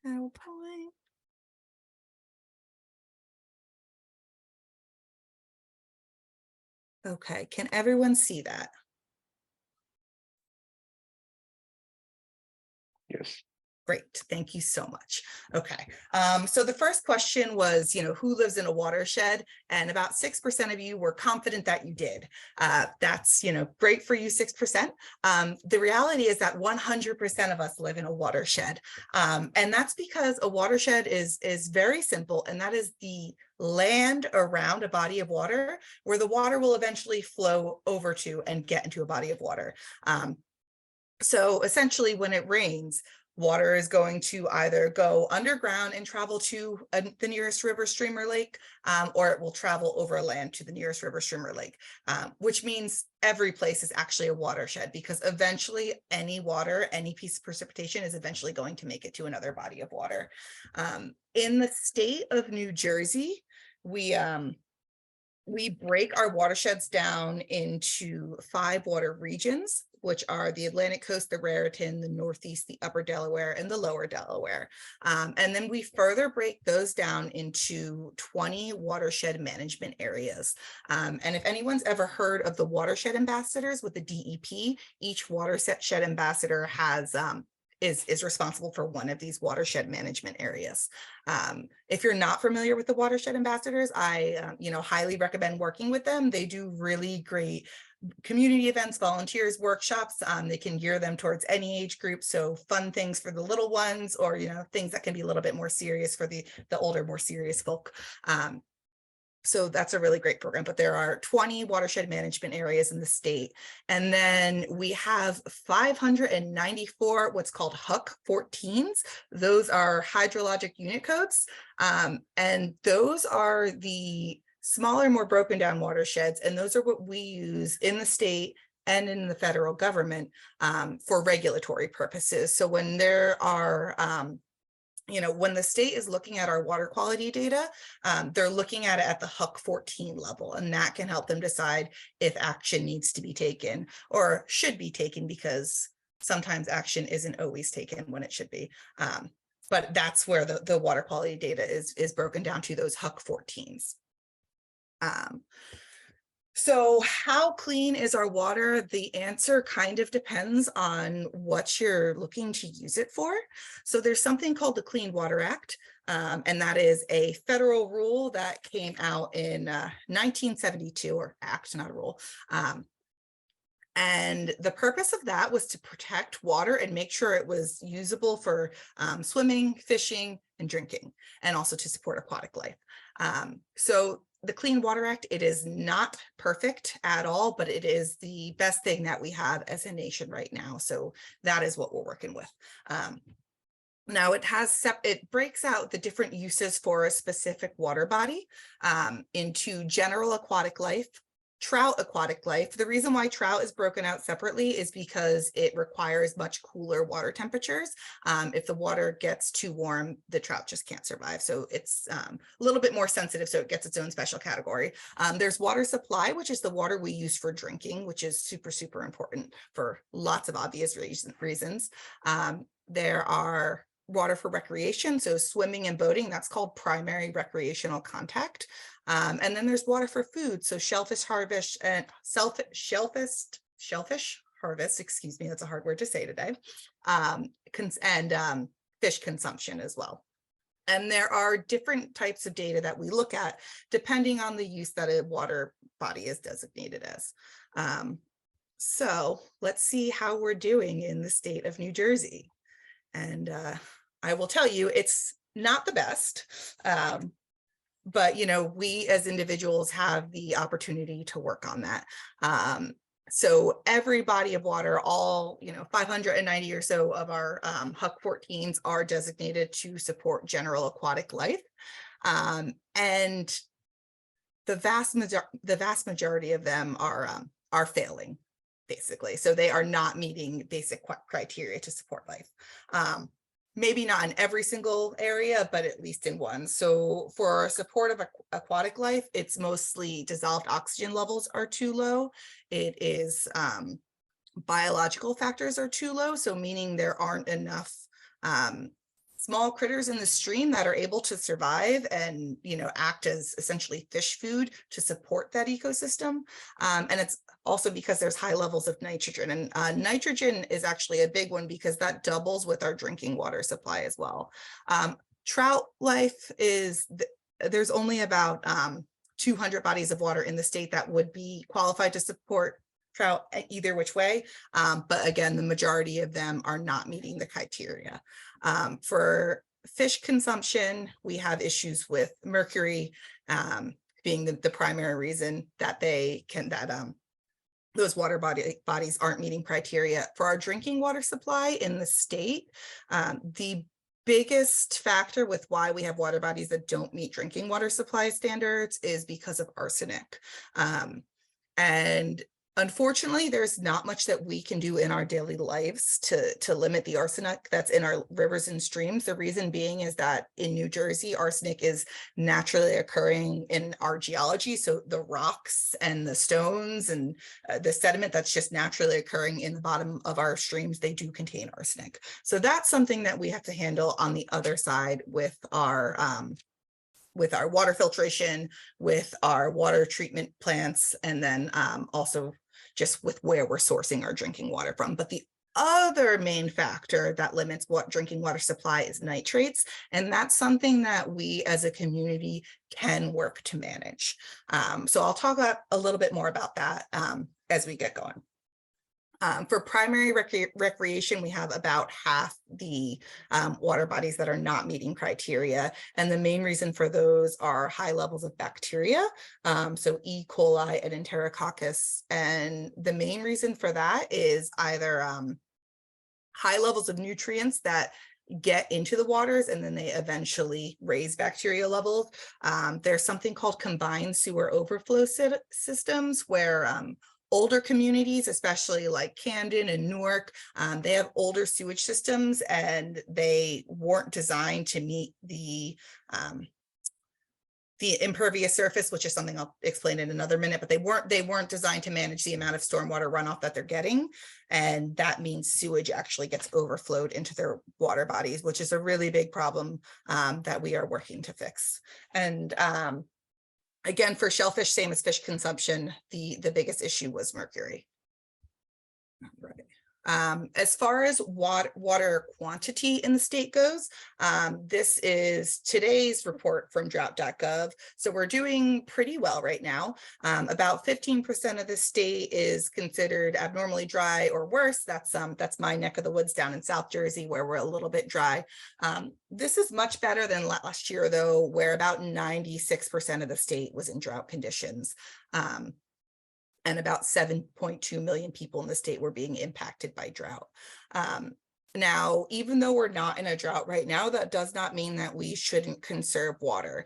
PowerPoint. Okay, can everyone see that? Yes. Great, thank you so much. Okay, so the first question was, you know, who lives in a watershed? And about 6% of you were confident that you did. That's, you know, great for you, 6%. The reality is that 100% of us live in a watershed. And that's because a watershed is very simple, and that is the land around a body of water where the water will eventually flow over to and get into a body of water. So essentially when it rains, water is going to either go underground and travel to the nearest river, stream, or lake, or it will travel over land to the nearest river, stream, or lake, which means every place is actually a watershed, because eventually any water, any piece of precipitation is eventually going to make it to another body of water. In the state of New Jersey, we break our watersheds down into 5 water regions, which are the Atlantic coast, the Raritan, the Northeast, the Upper Delaware, and the Lower Delaware. And then we further break those down into 20 watershed management areas. And if anyone's ever heard of the watershed ambassadors with the DEP, each watershed ambassador has is responsible for one of these watershed management areas. If you're not familiar with the watershed ambassadors, I highly recommend working with them. They do really great community events, volunteers, workshops. They can gear them towards any age group. So fun things for the little ones, or things that can be a little bit more serious for the older, more serious folk. So that's a really great program, but there are 20 watershed management areas in the state. And then we have 594 what's called HUC 14s. Those are hydrologic unit codes. And those are the smaller, more broken down watersheds. And those are what we use in the state and in the federal government for regulatory purposes. So when there are when the state is looking at our water quality data, they're looking at it at the HUC 14 level, and that can help them decide if action needs to be taken or should be taken, because sometimes action isn't always taken when it should be. But that's where the water quality data is broken down to, those HUC 14s. So how clean is our water? The answer kind of depends on what you're looking to use it for. So there's something called the Clean Water Act, and that is a federal rule that came out in 1972, or act, not a rule. And the purpose of that was to protect water and make sure it was usable for swimming, fishing, and drinking, and also to support aquatic life. So the Clean Water Act, it is not perfect at all, but it is the best thing that we have as a nation right now. So that is what we're working with. Now it breaks out the different uses for a specific water body into general aquatic life, trout aquatic life. The reason why trout is broken out separately is because it requires much cooler water temperatures. If the water gets too warm, the trout just can't survive. So it's a little bit more sensitive, so it gets its own special category. There's water supply, which is the water we use for drinking, which is super, super important for lots of obvious reasons. There are water for recreation, so swimming and boating, that's called primary recreational contact. And then there's water for food, so shellfish harvest and shellfish harvest, excuse me, that's a hard word to say today, and fish consumption as well. And there are different types of data that we look at depending on the use that a water body is designated as. So let's see how we're doing in the state of New Jersey. And I will tell you, it's not the best. But, you know, we as individuals have the opportunity to work on that. So every body of water, all, you know, 590 or so of our HUC 14s are designated to support general aquatic life. And the vast majority of them are failing, basically. So they are not meeting basic criteria to support life. Maybe not in every single area, but at least in one. So for support of aquatic life, it's mostly dissolved oxygen levels are too low. It is biological factors are too low. So meaning there aren't enough small critters in the stream that are able to survive and, you know, act as essentially fish food to support that ecosystem. And it's also because there's high levels of nitrogen, and nitrogen is actually a big one because that doubles with our drinking water supply as well. Trout life is, there's only about 200 bodies of water in the state that would be qualified to support trout either which way. But again, the majority of them are not meeting the criteria. For fish consumption, we have issues with mercury being the primary reason that those water bodies aren't meeting criteria. For our drinking water supply in the state, the biggest factor with why we have water bodies that don't meet drinking water supply standards is because of arsenic. And unfortunately, there's not much that we can do in our daily lives to limit the arsenic that's in our rivers and streams. The reason being is that in New Jersey, arsenic is naturally occurring in our geology. So the rocks and the stones and the sediment that's just naturally occurring in the bottom of our streams, they do contain arsenic. So that's something that we have to handle on the other side with our water filtration, with our water treatment plants, and then also just with where we're sourcing our drinking water from. But the other main factor that limits what drinking water supply is nitrates. And that's something that we as a community can work to manage. So I'll talk a little bit more about that as we get going. For primary recreation, we have about half the water bodies that are not meeting criteria. And the main reason for those are high levels of bacteria, so E. coli and Enterococcus. And the main reason for that is either high levels of nutrients that get into the waters and then they eventually raise bacteria levels. There's something called combined sewer overflow systems where older communities, especially like Camden and Newark, they have older sewage systems and they weren't designed to meet the impervious surface, which is something I'll explain in another minute, but they weren't designed to manage the amount of stormwater runoff that they're getting. And that means sewage actually gets overflowed into their water bodies, which is a really big problem that we are working to fix. And again, for shellfish, same as fish consumption, the biggest issue was mercury. Right. As far as water quantity in the state goes, this is today's report from drought.gov. So we're doing pretty well right now. About 15% of the state is considered abnormally dry or worse. That's my neck of the woods down in South Jersey, where we're a little bit dry. This is much better than last year, though, where about 96% of the state was in drought conditions. And about 7.2 million people in the state were being impacted by drought. Now, even though we're not in a drought right now, that does not mean that we shouldn't conserve water.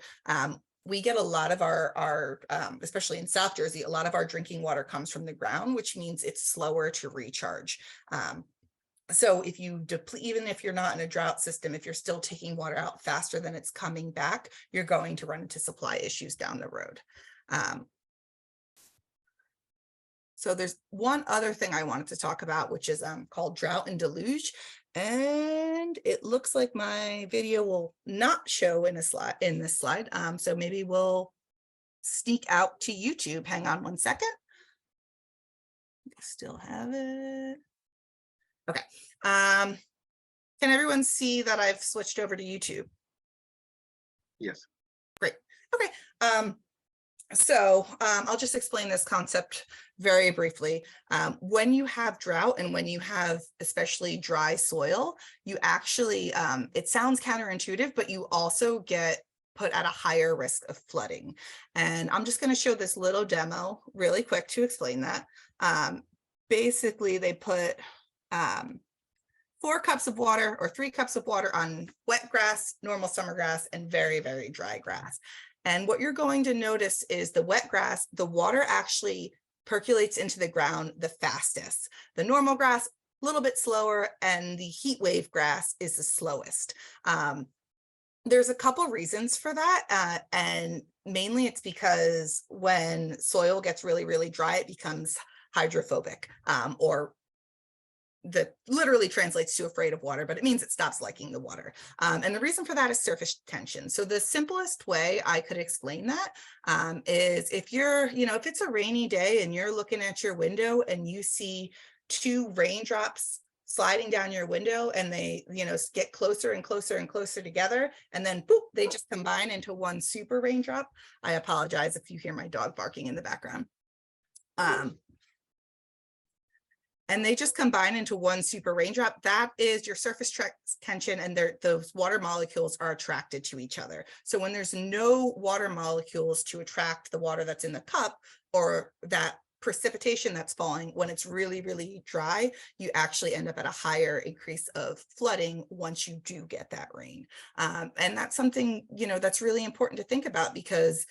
We get a lot of our especially in South Jersey, a lot of our drinking water comes from the ground, which means it's slower to recharge. So if you deplete, even if you're not in a drought system, if you're still taking water out faster than it's coming back, you're going to run into supply issues down the road. So there's one other thing I wanted to talk about, which is called drought and deluge. And it looks like my video will not show in this slide. So maybe we'll sneak out to YouTube. Hang on one second. Still have it. Okay. Can everyone see that I've switched over to YouTube? Yes. Great. Okay. So I'll just explain this concept very briefly. When you have drought and when you have especially dry soil, you actually, it sounds counterintuitive, but you also get put at a higher risk of flooding. And I'm just going to show this little demo really quick to explain that. Basically, they put 4 cups of water or 3 cups of water on wet grass, normal summer grass, and very, very dry grass. And what you're going to notice is the wet grass, the water actually percolates into the ground the fastest. The normal grass, a little bit slower, and the heat wave grass is the slowest. There's a couple reasons for that, and mainly it's because when soil gets really, really dry, it becomes hydrophobic, or that literally translates to afraid of water, but it means it stops liking the water. And the reason for that is surface tension. So the simplest way I could explain that is if you're, if it's a rainy day and you're looking at your window and you see 2 raindrops sliding down your window and they, get closer and closer and closer together, and then boop, they just combine into one super raindrop. I apologize if you hear my dog barking in the background. And they just combine into one super raindrop. That is your surface tension, and those water molecules are attracted to each other. So when there's no water molecules to attract the water that's in the cup, or that precipitation that's falling, when it's really, really dry, you actually end up at a higher increase of flooding once you do get that rain. And that's something, that's really important to think about, because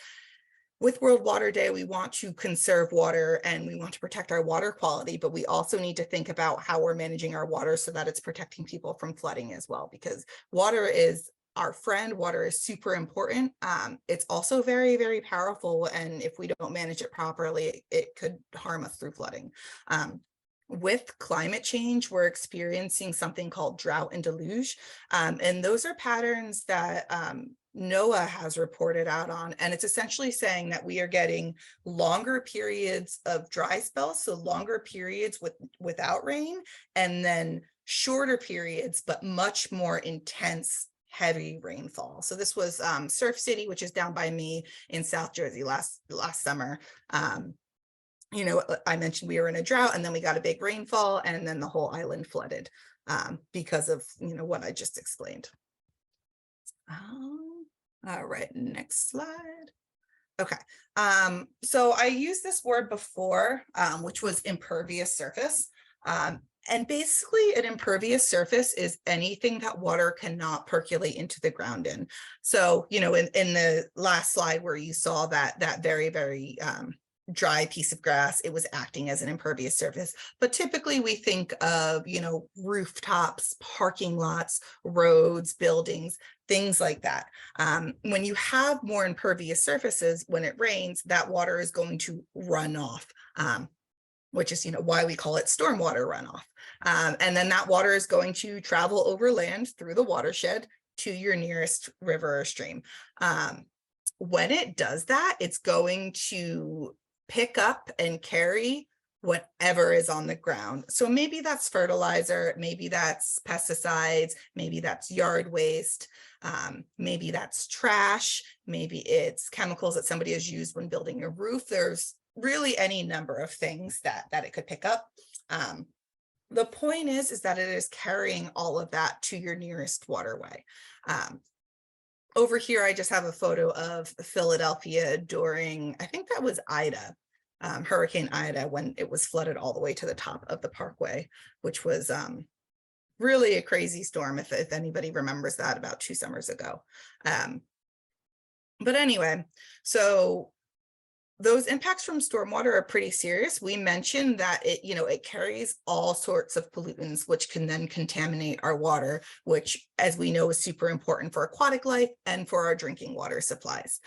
with World Water Day, we want to conserve water and we want to protect our water quality, but we also need to think about how we're managing our water so that it's protecting people from flooding as well, because water is our friend. Water is super important. It's also very, very powerful. And if we don't manage it properly, it could harm us through flooding. With climate change, we're experiencing something called drought and deluge. And those are patterns that NOAA has reported out on, and it's essentially saying that we are getting longer periods of dry spells, so longer periods without rain, and then shorter periods, but much more intense, heavy rainfall. So this was Surf City, which is down by me in South Jersey last summer. I mentioned we were in a drought, and then we got a big rainfall, and then the whole island flooded because of what I just explained. All right, next slide. Okay, so I used this word before, which was impervious surface. And basically an impervious surface is anything that water cannot percolate into the ground in. So, in the last slide where you saw that very, very dry piece of grass, it was acting as an impervious surface. But typically we think of, rooftops, parking lots, roads, buildings, things like that. When you have more impervious surfaces, when it rains, that water is going to run off, which is, why we call it stormwater runoff. And then that water is going to travel over land through the watershed to your nearest river or stream. When it does that, it's going to pick up and carry whatever is on the ground. So maybe that's fertilizer, maybe that's pesticides, maybe that's yard waste, maybe that's trash, maybe it's chemicals that somebody has used when building a roof. There's really any number of things that it could pick up. The point is that it is carrying all of that to your nearest waterway. Over here, I just have a photo of Philadelphia during, I think that was Ida, Hurricane Ida, when it was flooded all the way to the top of the parkway, which was really a crazy storm, if anybody remembers that, about 2 summers ago. But anyway, so those impacts from stormwater are pretty serious. We mentioned that it carries all sorts of pollutants, which can then contaminate our water, which, as we know, is super important for aquatic life and for our drinking water supplies.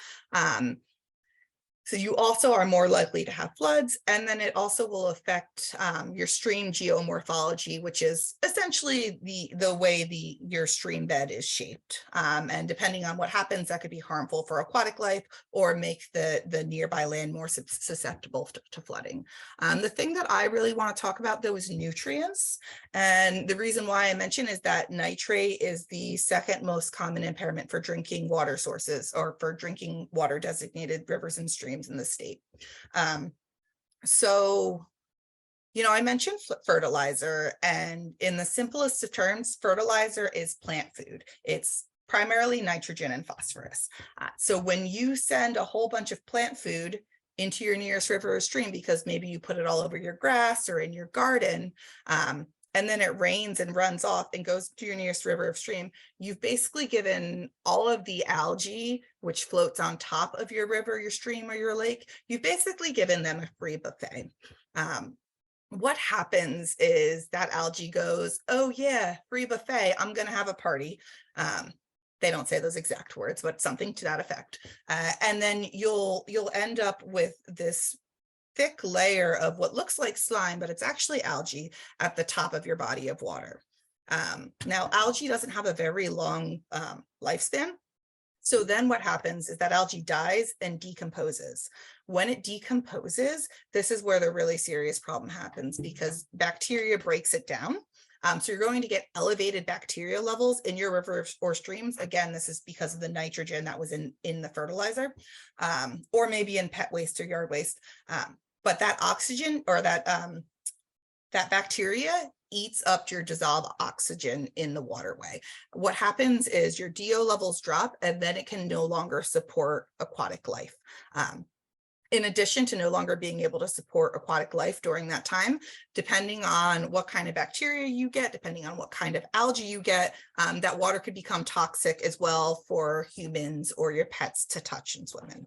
So you also are more likely to have floods, and then it also will affect your stream geomorphology, which is essentially the way your stream bed is shaped. And depending on what happens, that could be harmful for aquatic life or make the nearby land more susceptible to flooding. The thing that I really want to talk about, though, is nutrients. And the reason why I mention is that nitrate is the second most common impairment for drinking water sources, or for drinking water designated rivers and streams in the state. So, you know, I mentioned fertilizer, and in the simplest of terms, fertilizer is plant food. It's primarily nitrogen and phosphorus. So when you send a whole bunch of plant food into your nearest river or stream, because maybe you put it all over your grass or in your garden, and then it rains and runs off and goes to your nearest river or stream, you've basically given all of the algae, which floats on top of your river, your stream, or your lake, you've basically given them a free buffet. What happens is that algae goes, oh yeah, free buffet, I'm gonna have a party. They don't say those exact words, but something to that effect. And then you'll end up with this thick layer of what looks like slime, but it's actually algae at the top of your body of water. Now, algae doesn't have a very long lifespan. So then what happens is that algae dies and decomposes. When it decomposes, this is where the really serious problem happens, because bacteria breaks it down. So you're going to get elevated bacteria levels in your rivers or streams. Again, this is because of the nitrogen that was in the fertilizer, or maybe in pet waste or yard waste. But that oxygen, or that bacteria, eats up your dissolved oxygen in the waterway. What happens is your DO levels drop, and then it can no longer support aquatic life. In addition to no longer being able to support aquatic life during that time, depending on what kind of bacteria you get, depending on what kind of algae you get, that water could become toxic as well for humans or your pets to touch and swim in.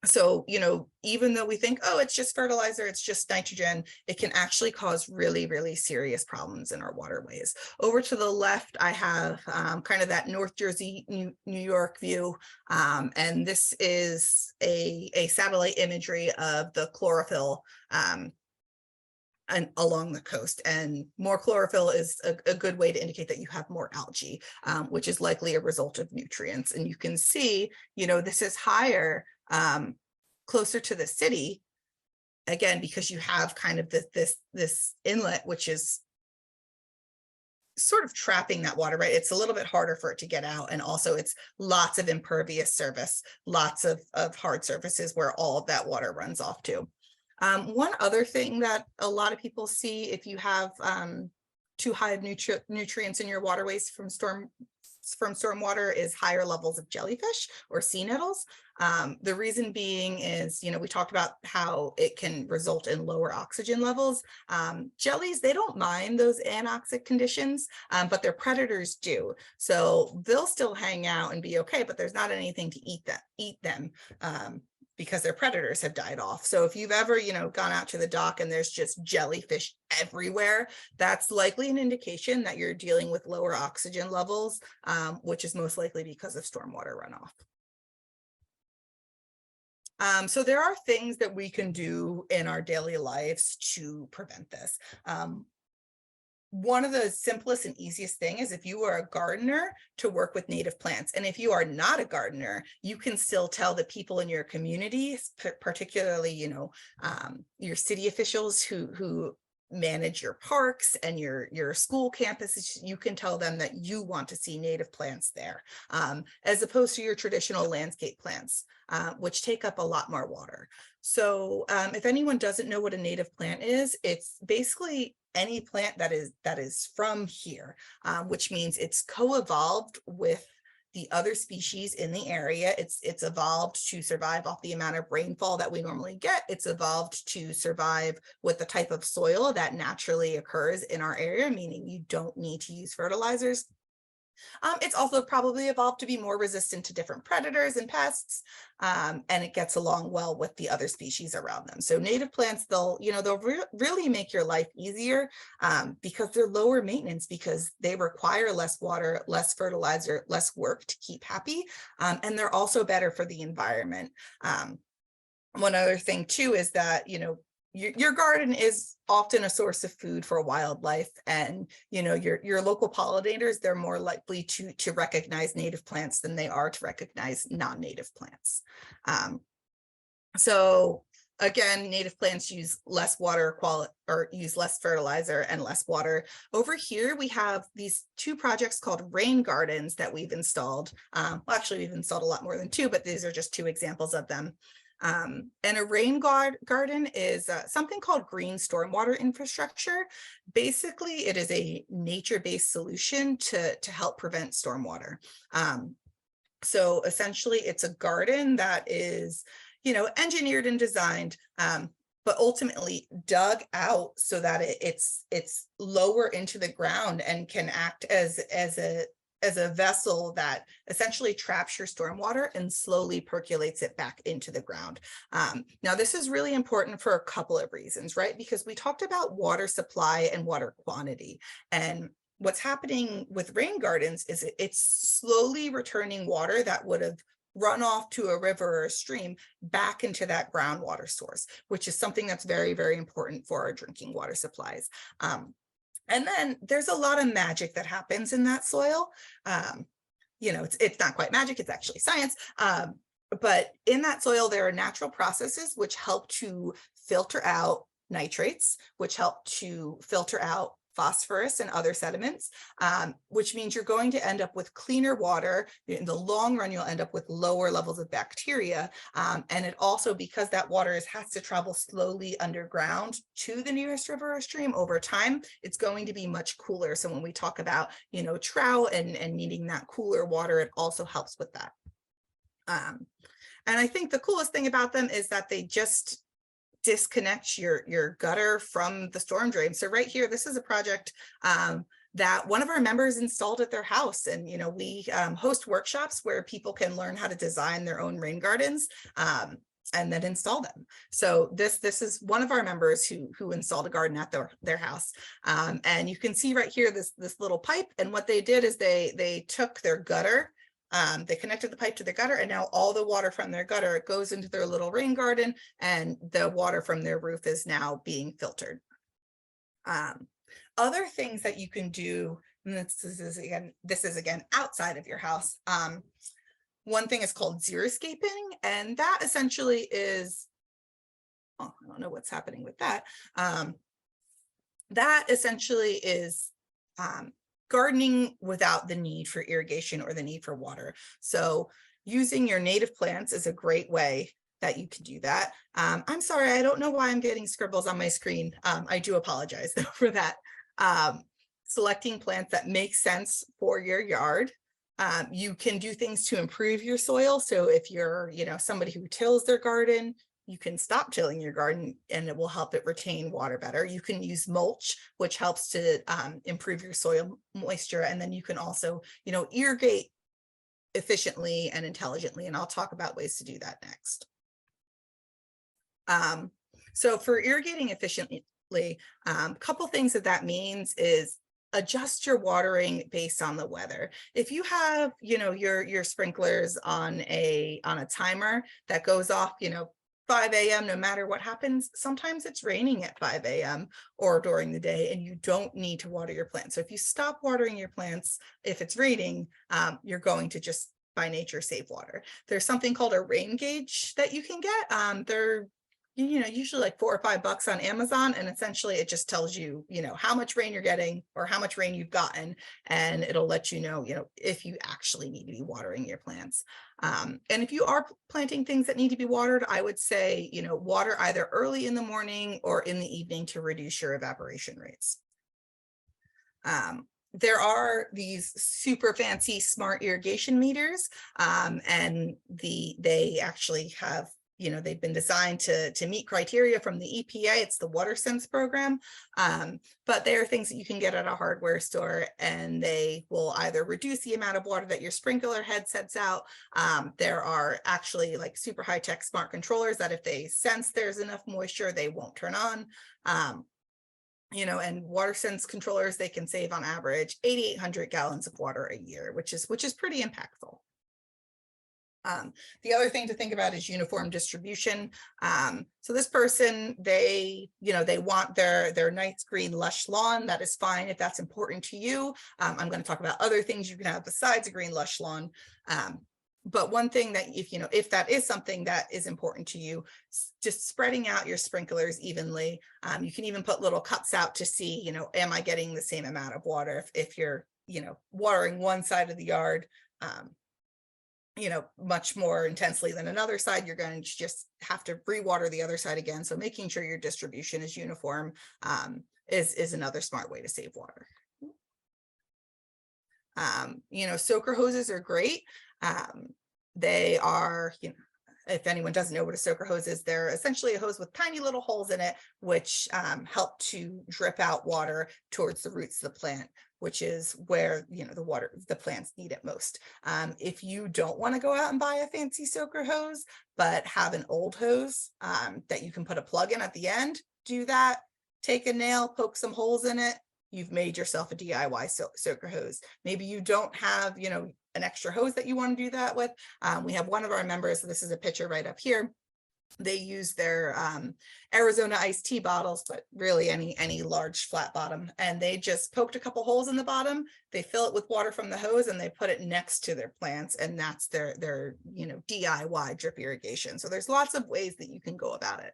So, you know, even though we think, oh, it's just fertilizer, it's just nitrogen, it can actually cause really, really serious problems in our waterways. Over to the left, I have kind of that North Jersey, New York view. And this is a satellite imagery of the chlorophyll and along the coast. And more chlorophyll is a good way to indicate that you have more algae, which is likely a result of nutrients. And you can see, you know, this is higher, closer to the city, again, because you have kind of this inlet, which is sort of trapping that water, right? It's a little bit harder for it to get out. And also it's lots of impervious surface, lots of hard surfaces where all of that water runs off to. One other thing that a lot of people see if you have too high of nutrients in your waterways from stormwater is higher levels of jellyfish or sea nettles. The reason being is, you know, we talked about how it can result in lower oxygen levels. Jellies, they don't mind those anoxic conditions, but their predators do. So they'll still hang out and be okay, but there's not anything to eat them. Because their predators have died off. So if you've ever, you know, gone out to the dock and there's just jellyfish everywhere, that's likely an indication that you're dealing with lower oxygen levels, which is most likely because of stormwater runoff. So there are things that we can do in our daily lives to prevent this. One of the simplest and easiest thing is if you are a gardener to work with native plants. And if you are not a gardener, you can still tell the people in your community, particularly, you know, your city officials who manage your parks and your school campuses, you can tell them that you want to see native plants there, as opposed to your traditional landscape plants, which take up a lot more water. So if anyone doesn't know what a native plant is, it's basically any plant that is from here, which means it's co-evolved with the other species in the area. It's evolved to survive off the amount of rainfall that we normally get. It's evolved to survive with the type of soil that naturally occurs in our area, meaning you don't need to use fertilizers. It's also probably evolved to be more resistant to different predators and pests, and it gets along well with the other species around them. So native plants, they'll really make your life easier because they're lower maintenance, because they require less water, less fertilizer, less work to keep happy, and they're also better for the environment. One other thing too is that, your garden is often a source of food for wildlife, and your local pollinators, they're more likely to recognize native plants than they are to recognize non-native plants. So again, native plants use less water or use less fertilizer and less water. Over here, we have these two projects called rain gardens that we've installed. Well, actually, we've installed a lot more than two, but these are just two examples of them. And a rain garden is something called green stormwater infrastructure. Basically, it is a nature-based solution to help prevent stormwater. So essentially, it's a garden that is, engineered and designed, but ultimately dug out so that it's lower into the ground and can act as a vessel that essentially traps your stormwater and slowly percolates it back into the ground. Now, this is really important for a couple of reasons, right? Because we talked about water supply and water quantity, and what's happening with rain gardens is it's slowly returning water that would have run off to a river or a stream back into that groundwater source, which is something that's very, very important for our drinking water supplies. And then there's a lot of magic that happens in that soil. It's not quite magic, it's actually science. But in that soil, there are natural processes which help to filter out nitrates, which help to filter out phosphorus and other sediments, which means you're going to end up with cleaner water. In the long run, you'll end up with lower levels of bacteria. And it also, because that water has to travel slowly underground to the nearest river or stream over time, it's going to be much cooler. So when we talk about, trout and needing that cooler water, it also helps with that. And I think the coolest thing about them is that they just disconnect your gutter from the storm drain. So right here, this is a project that one of our members installed at their house. And, we host workshops where people can learn how to design their own rain gardens and then install them. So this is one of our members who installed a garden at their house. And you can see right here, this little pipe. And what they did is they took their gutter, they connected the pipe to the gutter, and now all the water from their gutter goes into their little rain garden, and the water from their roof is now being filtered. Other things that you can do, and this is again outside of your house. One thing is called xeriscaping, and that essentially is, I don't know what's happening with that. That essentially is gardening without the need for irrigation or the need for water. So using your native plants is a great way that you can do that. I'm sorry, I don't know why I'm getting scribbles on my screen. I do apologize for that. Selecting plants that make sense for your yard. You can do things to improve your soil. So if you're, somebody who tills their garden, you can stop tilling your garden and it will help it retain water better. You can use mulch, which helps to improve your soil moisture. And then you can also, irrigate efficiently and intelligently. And I'll talk about ways to do that next. So for irrigating efficiently, a couple things that means is adjust your watering based on the weather. If you have, your sprinklers on a timer that goes off, 5 a.m. no matter what happens, sometimes it's raining at 5 a.m. or during the day, and you don't need to water your plants. So if you stop watering your plants, if it's raining, you're going to just by nature save water. There's something called a rain gauge that you can get. They're usually like $4 or $5 on Amazon, and essentially it just tells you, how much rain you're getting or how much rain you've gotten, and it'll let you know, if you actually need to be watering your plants. And if you are planting things that need to be watered, I would say, water either early in the morning or in the evening to reduce your evaporation rates. There are these super fancy smart irrigation meters, and they actually have they've been designed to meet criteria from the EPA. It's the WaterSense program. But they are things that you can get at a hardware store, and they will either reduce the amount of water that your sprinkler head sets out. There are actually like super high-tech smart controllers that if they sense there's enough moisture, they won't turn on. And WaterSense controllers, they can save on average 8,800 gallons of water a year, which is pretty impactful. The other thing to think about is uniform distribution. So this person, they want their nice green lush lawn. That is fine if that's important to you. I'm going to talk about other things you can have besides a green lush lawn. But one thing that if that is something that is important to you, just spreading out your sprinklers evenly. You can even put little cups out to see, am I getting the same amount of water? If you're, watering one side of the yard, much more intensely than another side, you're going to just have to rewater the other side again. So making sure your distribution is uniform is another smart way to save water. Soaker hoses are great. They are, if anyone doesn't know what a soaker hose is, they're essentially a hose with tiny little holes in it, which help to drip out water towards the roots of the plant, which is where, the plants need it most. If you don't want to go out and buy a fancy soaker hose, but have an old hose that you can put a plug in at the end, do that. Take a nail, poke some holes in it. You've made yourself a DIY soaker hose. Maybe you don't have, an extra hose that you want to do that with. We have one of our members, so this is a picture right up here. They use their Arizona iced tea bottles, but really any large flat bottom, and they just poked a couple holes in the bottom. They fill it with water from the hose and they put it next to their plants, and that's their DIY drip irrigation. So there's lots of ways that you can go about it.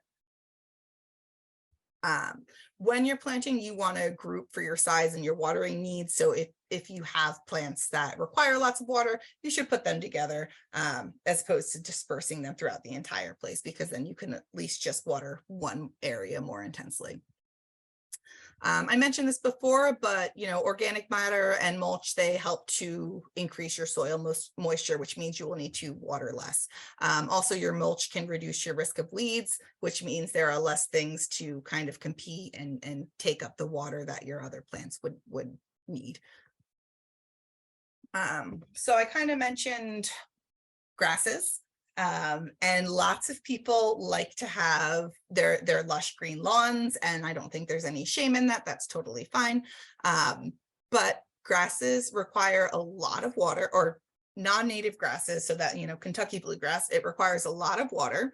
When you're planting, you want to group for your size and your watering needs. So if you have plants that require lots of water, you should put them together as opposed to dispersing them throughout the entire place, because then you can at least just water one area more intensely. I mentioned this before, but organic matter and mulch, they help to increase your soil moisture, which means you will need to water less. Also, your mulch can reduce your risk of weeds, which means there are less things to kind of compete and take up the water that your other plants would need. So I kind of mentioned grasses. And lots of people like to have their lush green lawns, and I don't think there's any shame in that. That's totally fine. But grasses require a lot of water, or non-native grasses, so that, Kentucky bluegrass, it requires a lot of water.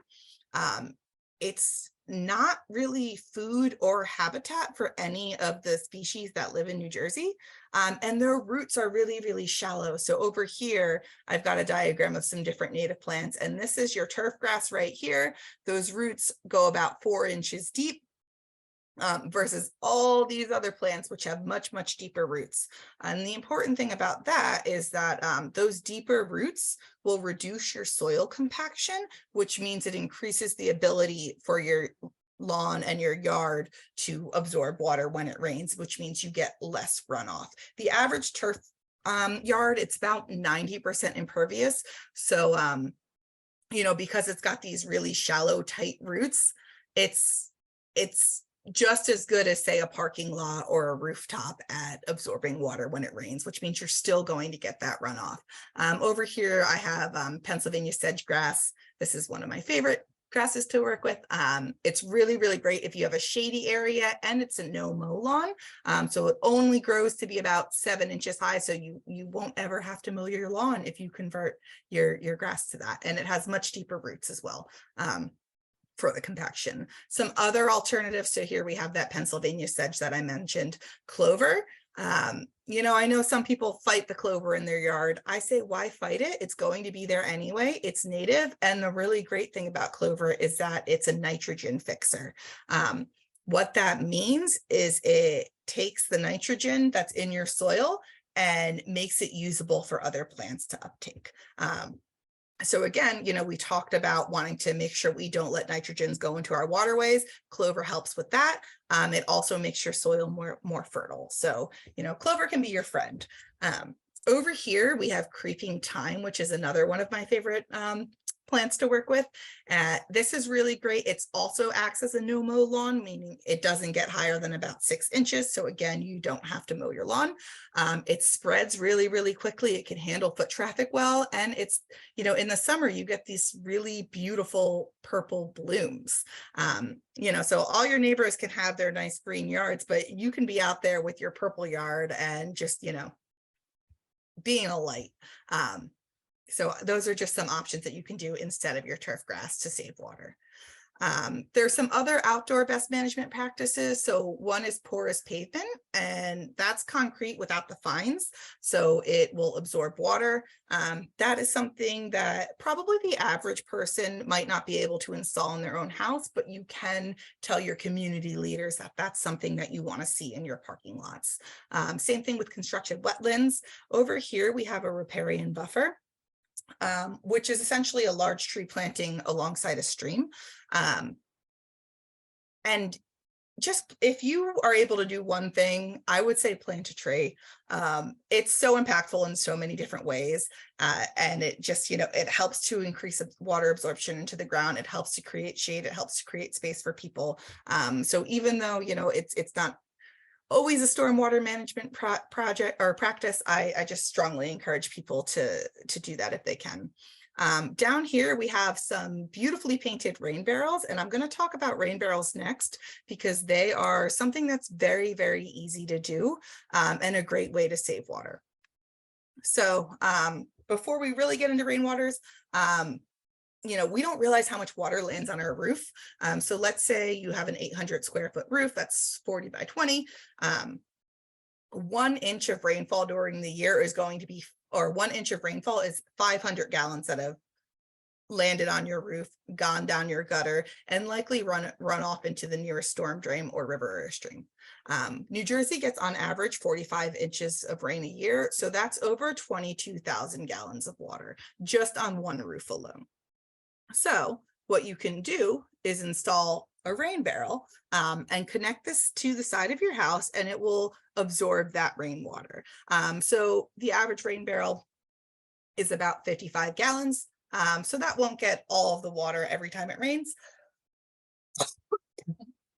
It's not really food or habitat for any of the species that live in New Jersey. And their roots are really, really shallow. So over here, I've got a diagram of some different native plants, and this is your turf grass right here. Those roots go about 4 inches deep. Versus all these other plants, which have much, much deeper roots. And the important thing about that is that those deeper roots will reduce your soil compaction, which means it increases the ability for your lawn and your yard to absorb water when it rains, which means you get less runoff. The average turf yard, it's about 90% impervious. So, because it's got these really shallow, tight roots, it's just as good as, say, a parking lot or a rooftop at absorbing water when it rains, which means you're still going to get that runoff. Over here, I have Pennsylvania sedge grass. This is one of my favorite grasses to work with. It's really, really great if you have a shady area, and it's a no-mow lawn. So it only grows to be about 7 inches high. So you won't ever have to mow your lawn if you convert your grass to that. And it has much deeper roots as well. For the compaction. Some other alternatives. So here we have that Pennsylvania sedge that I mentioned, clover. I know some people fight the clover in their yard. I say, why fight it? It's going to be there anyway. It's native. And the really great thing about clover is that it's a nitrogen fixer. What that means is it takes the nitrogen that's in your soil and makes it usable for other plants to uptake. So again, we talked about wanting to make sure we don't let nitrogens go into our waterways. Clover helps with that. It also makes your soil more fertile. So, clover can be your friend. Over here, we have creeping thyme, which is another one of my favorite plants to work with. This is really great. It's also acts as a no-mow lawn, meaning it doesn't get higher than about 6 inches. So again, you don't have to mow your lawn. It spreads really, really quickly. It can handle foot traffic well. And it's, you know, in the summer, you get these really beautiful purple blooms. You know, so all your neighbors can have their nice green yards, but you can be out there with your purple yard and just, you know, being a light. So those are just some options that you can do instead of your turf grass to save water. There's some other outdoor best management practices. So one is porous pavement, and that's concrete without the fines. So it will absorb water. That is something that probably the average person might not be able to install in their own house, but you can tell your community leaders that that's something that you want to see in your parking lots. Same thing with constructed wetlands. Over here, we have a riparian buffer, which is essentially a large tree planting alongside a stream. And just if you are able to do one thing, I would say plant a tree. It's so impactful in so many different ways. And it just, you know, it helps to increase water absorption into the ground. It helps to create shade. It helps to create space for people. So even though, you know, it's not always a stormwater management project or practice, I just strongly encourage people to do that if they can. Down here, we have some beautifully painted rain barrels, and I'm going to talk about rain barrels next because they are something that's very, very easy to do and a great way to save water. So before we really get into rainwaters, you know, we don't realize how much water lands on our roof. So let's say you have an 800 square foot roof, that's 40 by 20. 1 inch of rainfall during the year is going to be, or 1 inch of rainfall is 500 gallons that have landed on your roof, gone down your gutter, and likely run off into the nearest storm drain or river or stream. New Jersey gets on average 45 inches of rain a year. So that's over 22,000 gallons of water just on one roof alone. So what you can do is install a rain barrel and connect this to the side of your house, and it will absorb that rainwater. So the average rain barrel is about 55 gallons. So that won't get all of the water every time it rains.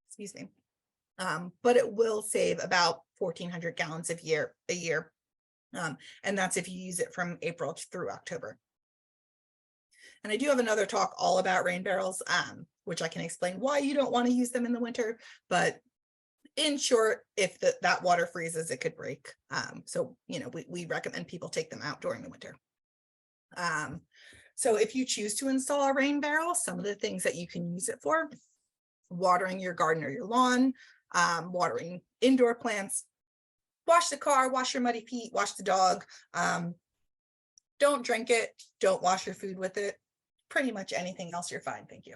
Excuse me. But it will save about 1,400 gallons a year. And that's if you use it from April through October. And I do have another talk all about rain barrels, which I can explain why you don't want to use them in the winter. But in short, if that water freezes, it could break. So, you know, we recommend people take them out during the winter. So if you choose to install a rain barrel, some of the things that you can use it for: watering your garden or your lawn, watering indoor plants, wash the car, wash your muddy feet, wash the dog. Don't drink it, don't wash your food with it. Pretty much anything else, you're fine, thank you.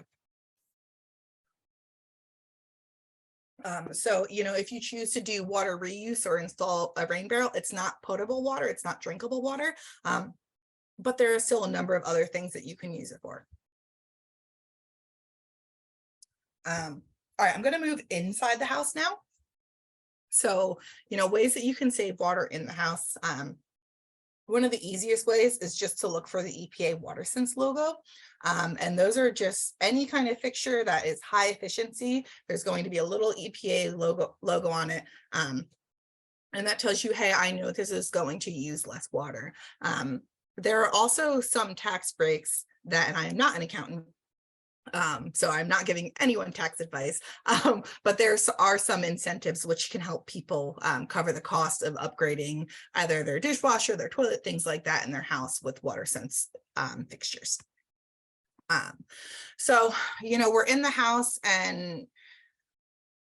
So, you know, if you choose to do water reuse or install a rain barrel, it's not potable water, it's not drinkable water, but there are still a number of other things that you can use it for. All right, I'm going to move inside the house now. So, you know, ways that you can save water in the house. One of the easiest ways is just to look for the EPA WaterSense logo. And those are just any kind of fixture that is high efficiency. There's going to be a little EPA logo on it. And that tells you, hey, I know this is going to use less water. There are also some tax breaks that, and I am not an accountant, so I'm not giving anyone tax advice, but there are some incentives which can help people cover the cost of upgrading either their dishwasher, their toilet, things like that in their house with WaterSense fixtures. So, you know, we're in the house, and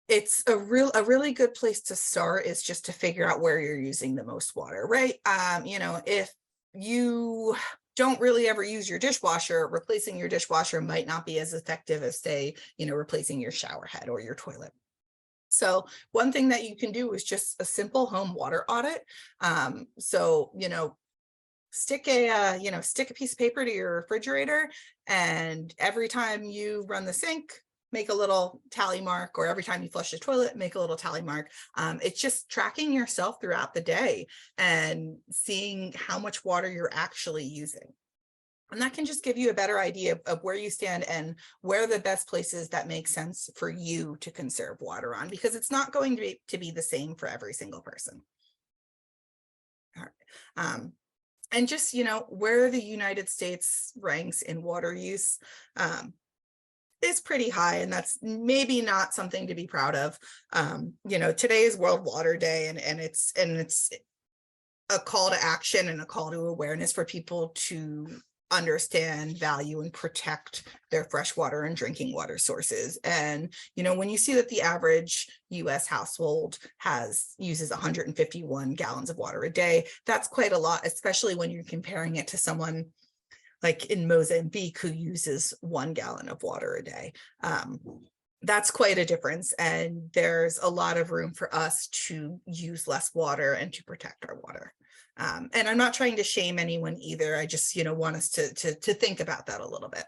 it's a really good place to start is just to figure out where you're using the most water, right? You know, if you don't really ever use your dishwasher, replacing your dishwasher might not be as effective as, say, you know, replacing your shower head or your toilet. So one thing that you can do is just a simple home water audit. So, you know, stick a piece of paper to your refrigerator, and every time you run the sink, make a little tally mark, or every time you flush the toilet, make a little tally mark. It's just tracking yourself throughout the day and seeing how much water you're actually using. And that can just give you a better idea of where you stand and where are the best places that make sense for you to conserve water on, because it's not going to be the same for every single person. All right. And just, where the United States ranks in water use is pretty high, and that's maybe not something to be proud of. Today is World Water Day, and it's a call to action and a call to awareness for people to understand, value, and protect their freshwater and drinking water sources. And when you see that the average US household uses 151 gallons of water a day, that's quite a lot, especially when you're comparing it to someone like in Mozambique who uses 1 gallon of water a day. That's quite a difference, and there's a lot of room for us to use less water and to protect our water. And I'm not trying to shame anyone either. I just, want us to think about that a little bit.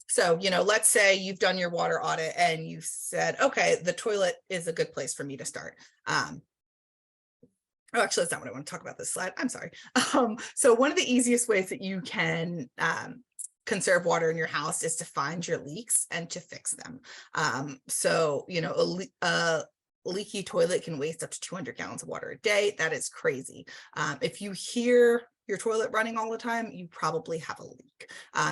So, let's say you've done your water audit and you've said, okay, the toilet is a good place for me to start. Oh, actually, that's not what I want to talk about this slide. I'm sorry. So one of the easiest ways that you can conserve water in your house is to find your leaks and to fix them. So, a leaky toilet can waste up to 200 gallons of water a day. That is crazy. If you hear your toilet running all the time, you probably have a leak.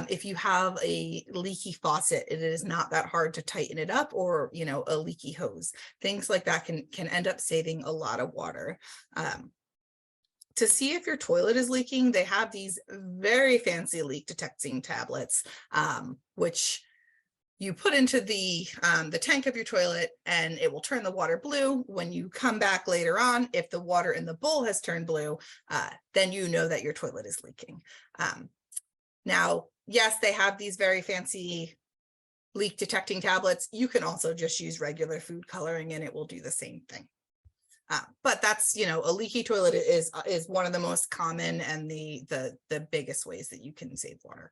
If you have a leaky faucet, it is not that hard to tighten it up, or a leaky hose. Things like that can end up saving a lot of water. To see if your toilet is leaking, they have these very fancy leak detecting tablets, which you put into the tank of your toilet, and it will turn the water blue. When you come back later on, if the water in the bowl has turned blue, then you know that your toilet is leaking. Now, yes, they have these very fancy leak detecting tablets. You can also just use regular food coloring and it will do the same thing. But that's, a leaky toilet is one of the most common and the biggest ways that you can save water.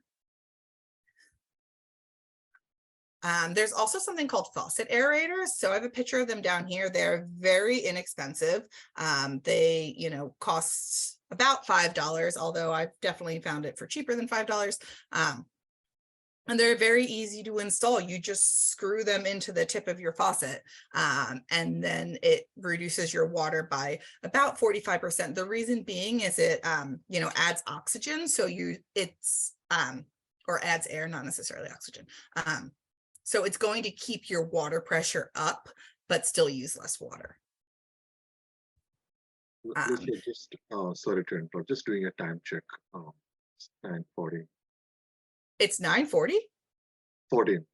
There's also something called faucet aerators. So I have a picture of them down here. They're very inexpensive. They, cost about $5, although I've definitely found it for cheaper than $5. And they're very easy to install. You just screw them into the tip of your faucet, and then it reduces your water by about 45%. The reason being is it, adds oxygen. So or adds air, not necessarily oxygen. So it's going to keep your water pressure up, but still use less water. Lucia, just sorry to interrupt, just doing a time check. 9:40. It's 9:40? 14.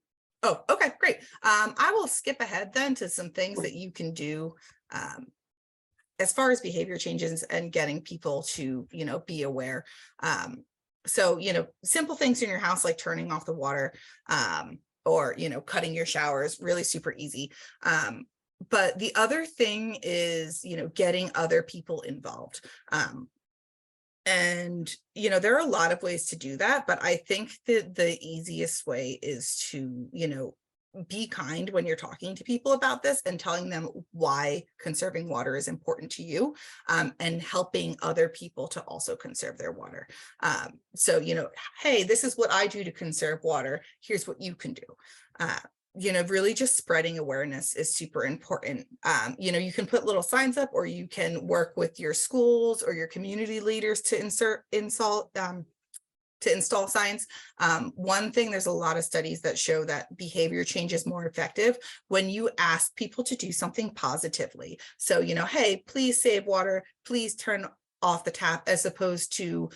Oh, okay, great. I will skip ahead then to some things that you can do as far as behavior changes and getting people to, be aware. So, simple things in your house like turning off the water, or, cutting your showers, really super easy. But the other thing is, getting other people involved. And, there are a lot of ways to do that, but I think that the easiest way is to, be kind when you're talking to people about this and telling them why conserving water is important to you, and helping other people to also conserve their water. So, hey, this is what I do to conserve water. Here's what you can do. Really just spreading awareness is super important. You can put little signs up, or you can work with your schools or your community leaders to install signs. One thing, there's a lot of studies that show that behavior change is more effective when you ask people to do something positively. So, hey, please save water, please turn off the tap, as opposed to,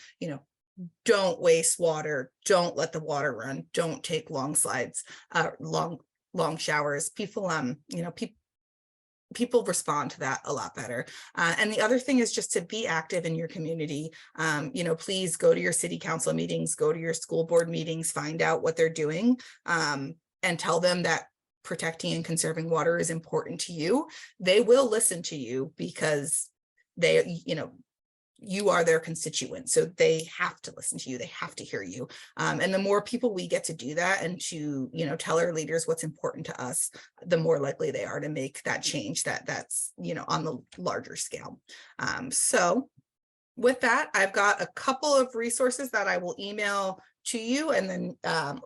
don't waste water, don't let the water run, don't take long slides, long showers. People, people respond to that a lot better. And the other thing is just to be active in your community. Please go to your city council meetings, go to your school board meetings, find out what they're doing, and tell them that protecting and conserving water is important to you. They will listen to you because they, you are their constituent, so they have to listen to you, they have to hear you. And the more people we get to do that and to, you know, tell our leaders what's important to us, the more likely they are to make that change that's, you know, on the larger scale. So with that, I've got a couple of resources that I will email to you, and then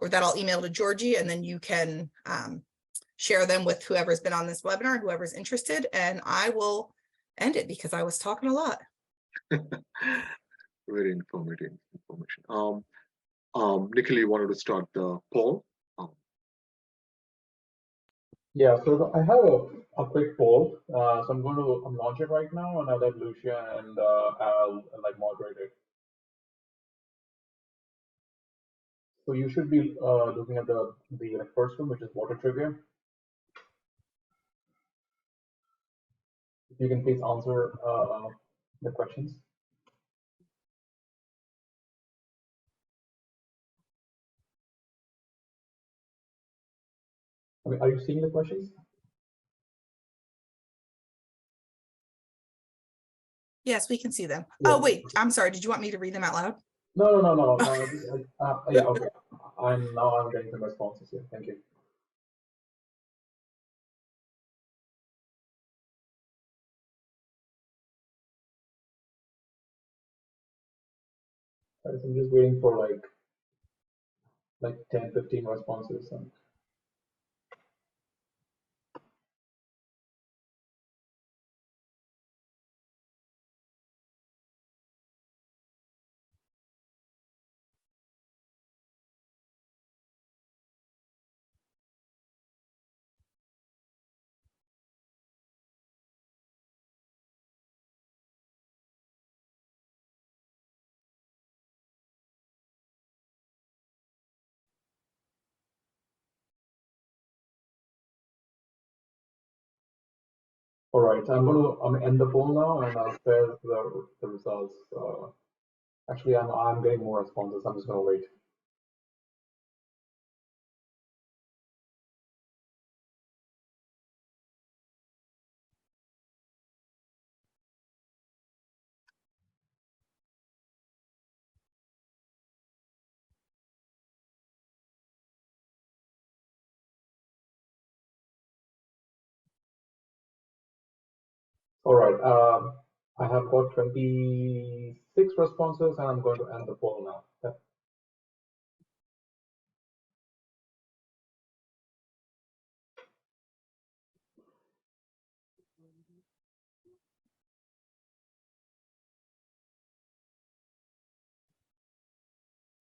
or that I'll email to Georgie, and then you can share them with whoever's been on this webinar, whoever's interested, and I will end it because I was talking a lot. Very informative information. Nikhil, you wanted to start the poll? Yeah, so I have a quick poll. So I'm going to launch it right now, and I'll let Lucia and Al like moderate it. So you should be looking at the first one, which is water trivia. If you can please answer the questions. I mean, are you seeing the questions? Yes, we can see them. Yeah. Oh, wait, I'm sorry. Did you want me to read them out loud? No. Yeah, okay. I'm getting some responses here. Thank you. All right, so I'm just waiting for like 10, 15 responses. And all right, I'm going to end the poll now, and I'll share the results. Actually, I'm getting more responses. I'm just going to wait. All right, I have got 26 responses, and I'm going to end the poll now. Yeah.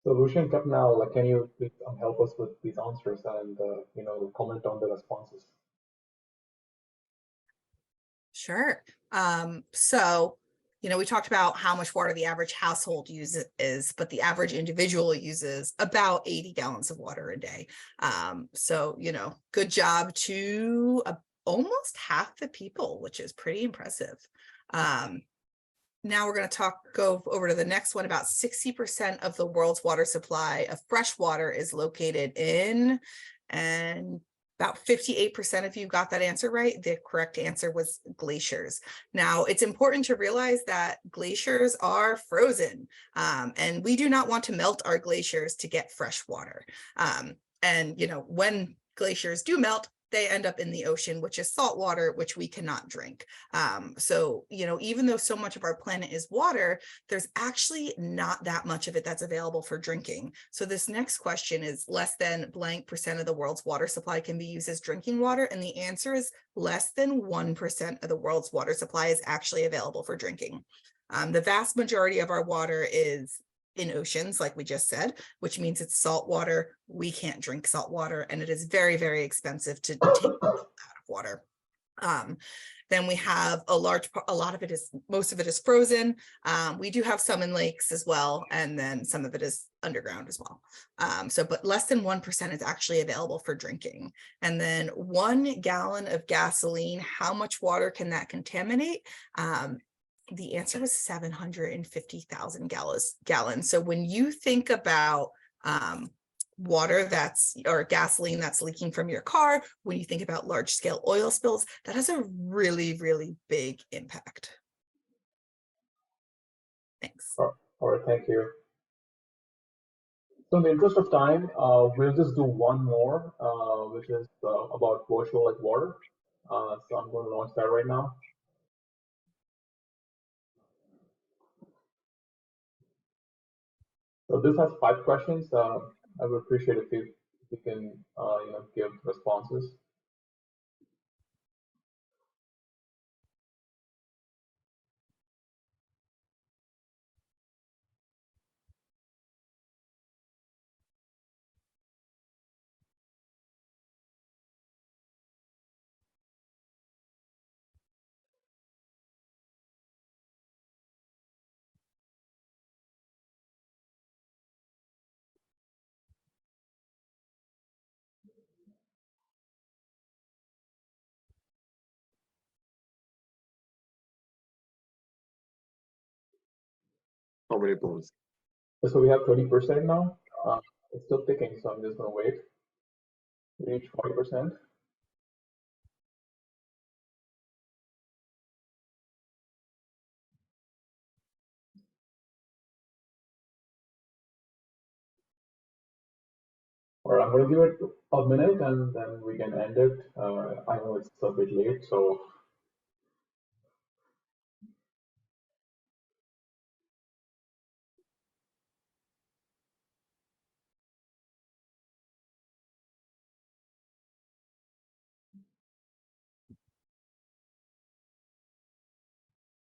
So Lucia and Capt, now, like, can you please help us with these answers and you know, comment on the responses? Sure. So, you know, we talked about how much water the average household uses, but the average individual uses about 80 gallons of water a day. So, you know, good job to almost half the people, which is pretty impressive. Now we're going to go over to the next one. About 60% of the world's water supply of fresh water is located in, and about 58% of you got that answer right. The correct answer was glaciers. Now, it's important to realize that glaciers are frozen, and we do not want to melt our glaciers to get fresh water. And, you know, when glaciers do melt, they end up in the ocean, which is salt water, which we cannot drink. So, you know, even though so much of our planet is water, there's actually not that much of it that's available for drinking. So this next question is less than blank percent of the world's water supply can be used as drinking water. And the answer is less than 1% of the world's water supply is actually available for drinking. The vast majority of our water is in oceans, like we just said, which means it's salt water. We can't drink salt water, and it is very, very expensive to take out of water. Then we have most of it is frozen. We do have some in lakes as well, and then some of it is underground as well. But less than 1% is actually available for drinking. And then 1 gallon of gasoline, how much water can that contaminate? The answer was 750,000 gallons. So when you think about water or gasoline that's leaking from your car, when you think about large scale oil spills, that has a really, really big impact. Thanks. All right, thank you. So in the interest of time, we'll just do one more, which is about virtual like water. So I'm going to launch that right now. So this has 5 questions. I would appreciate if you can give responses. How many polls? So we have 30% now. It's still ticking, so I'm just going to wait. Reach 40%. All right, I'm going to give it a minute and then we can end it. I know it's a bit late, so.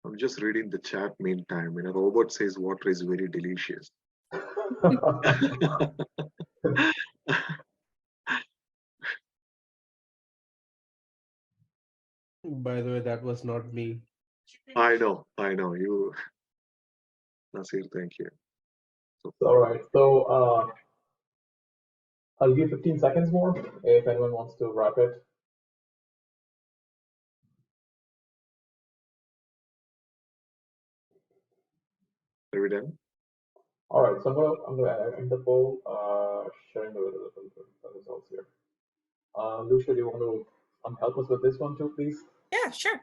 I'm just reading the chat meantime. And a robot says water is very delicious. By the way, that was not me. I know. You, Nasir, thank you. All right, so I'll give 15 seconds more if anyone wants to wrap it. Are we done? All right, so I'm gonna end the poll, sharing the results here. Lucia, do you want to help us with this one too, please? Yeah, sure.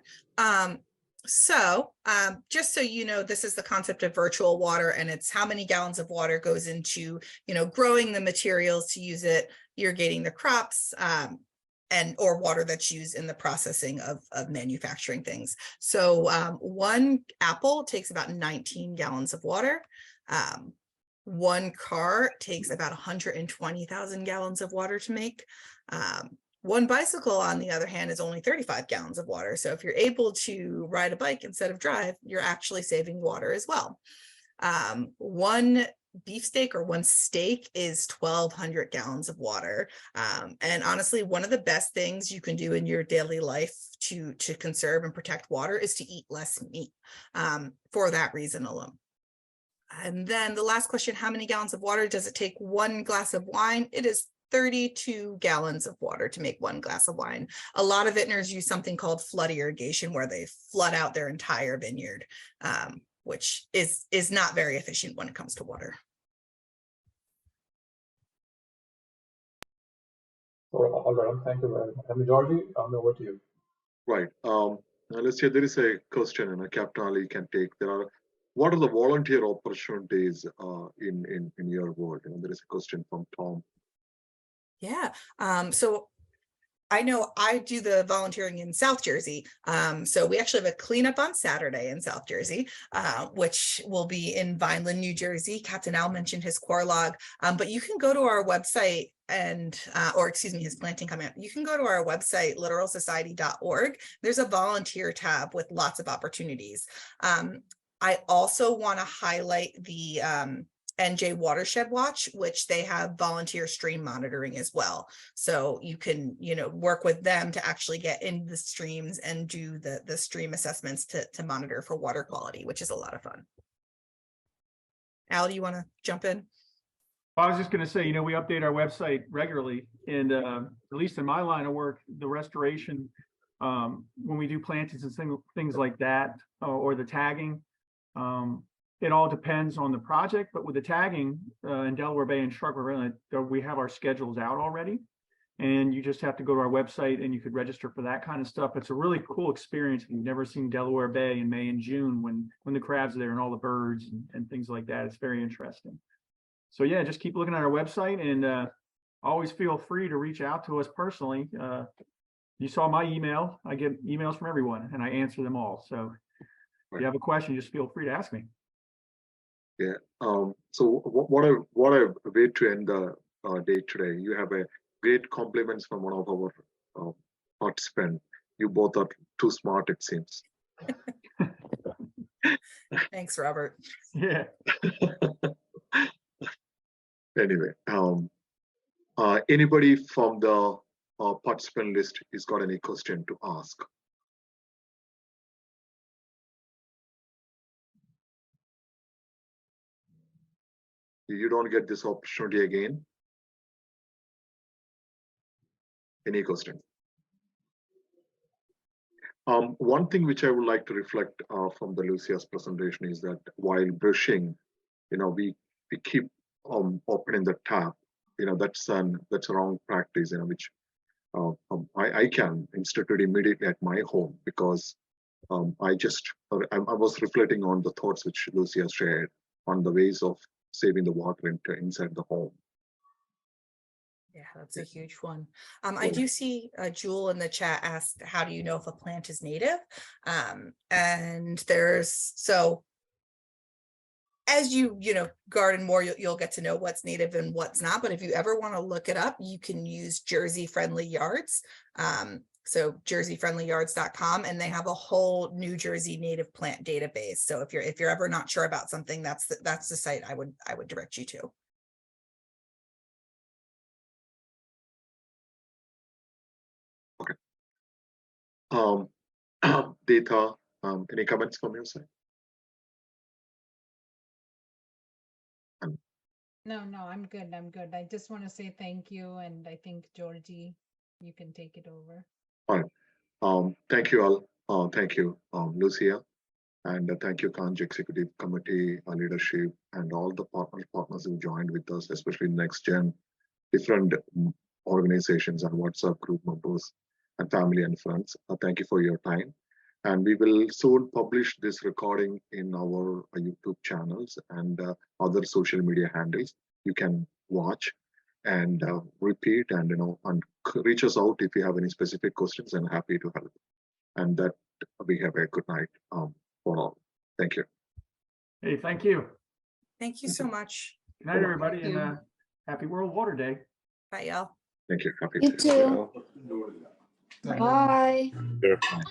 Just so you know, this is the concept of virtual water, and it's how many gallons of water goes into, growing the materials to use it, irrigating the crops, or water that's used in the processing of manufacturing things. So one apple takes about 19 gallons of water. One car takes about 120,000 gallons of water to make. One bicycle, on the other hand, is only 35 gallons of water. So if you're able to ride a bike instead of drive, you're actually saving water as well. One beefsteak or one steak is 1,200 gallons of water. And honestly, one of the best things you can do in your daily life to conserve and protect water is to eat less meat, for that reason alone. And then the last question, how many gallons of water does it take one glass of wine? It is 32 gallons of water to make one glass of wine. A lot of vintners use something called flood irrigation, where they flood out their entire vineyard, which is not very efficient when it comes to water. All right, thank you very much. Georgie, over to you. Right. Let's say there is a question and a Capt Ali can take. What are the volunteer opportunities in your world? There is a question from Tom. Yeah. So I know I do the volunteering in South Jersey. So we actually have a cleanup on Saturday in South Jersey, which will be in Vineland, New Jersey. Captain Al mentioned his core log, but you can go to our website and, his planting comment. You can go to our website, littoralsociety.org. There's a volunteer tab with lots of opportunities. I also want to highlight the NJ Watershed Watch, which they have volunteer stream monitoring as well. So you can, work with them to actually get in the streams and do the stream assessments to monitor for water quality, which is a lot of fun. Al, do you want to jump in? I was just going to say, we update our website regularly, and at least in my line of work, the restoration, when we do plantings and things like that, or the tagging, it all depends on the project, but with the tagging in Delaware Bay and Shark River Inlet, we have our schedules out already. And you just have to go to our website and you could register for that kind of stuff. It's a really cool experience if you've never seen Delaware Bay in May and June when the crabs are there and all the birds and things like that. It's very interesting. So yeah, just keep looking at our website and always feel free to reach out to us personally. You saw my email. I get emails from everyone and I answer them all. So if you have a question, just feel free to ask me. Yeah. So what a way to end the day today. You have a great compliments from one of our participants. You both are too smart, it seems. Thanks, Robert. Yeah. Anyway, anybody from the participant list has got any question to ask? You don't get this opportunity again. Any question? One thing which I would like to reflect from the Lucia's presentation is that while brushing, we keep opening the tap. That's a wrong practice. Which I can institute immediately at my home because I was reflecting on the thoughts which Lucia shared on the ways of saving the water inside the home. Yeah, that's a huge one. I do see Jewel in the chat asked, how do you know if a plant is native? And so as you garden more, you'll get to know what's native and what's not. But if you ever want to look it up, you can use Jersey Friendly Yards. So jerseyfriendlyyards.com, and they have a whole New Jersey native plant database. So if you're ever not sure about something, that's the site I would direct you to. Data, any comments from your side? No, I'm good. I just want to say thank you. And I think, Georgie, you can take it over. All right. Thank you all. Thank you, Lucia. And thank you, KANJ Executive Committee, leadership, and all the partners who joined with us, especially NextGen, different organizations and WhatsApp group members and family and friends. Thank you for your time. And we will soon publish this recording in our YouTube channels and other social media handles. You can watch and repeat and and reach us out if you have any specific questions, and happy to help. And that we have a good night for all. Thank you. Hey, thank you. Thank you so much. Good night, everybody, and happy World Water Day. Bye, y'all. Thank you. Happy You to- too. Bye. Bye.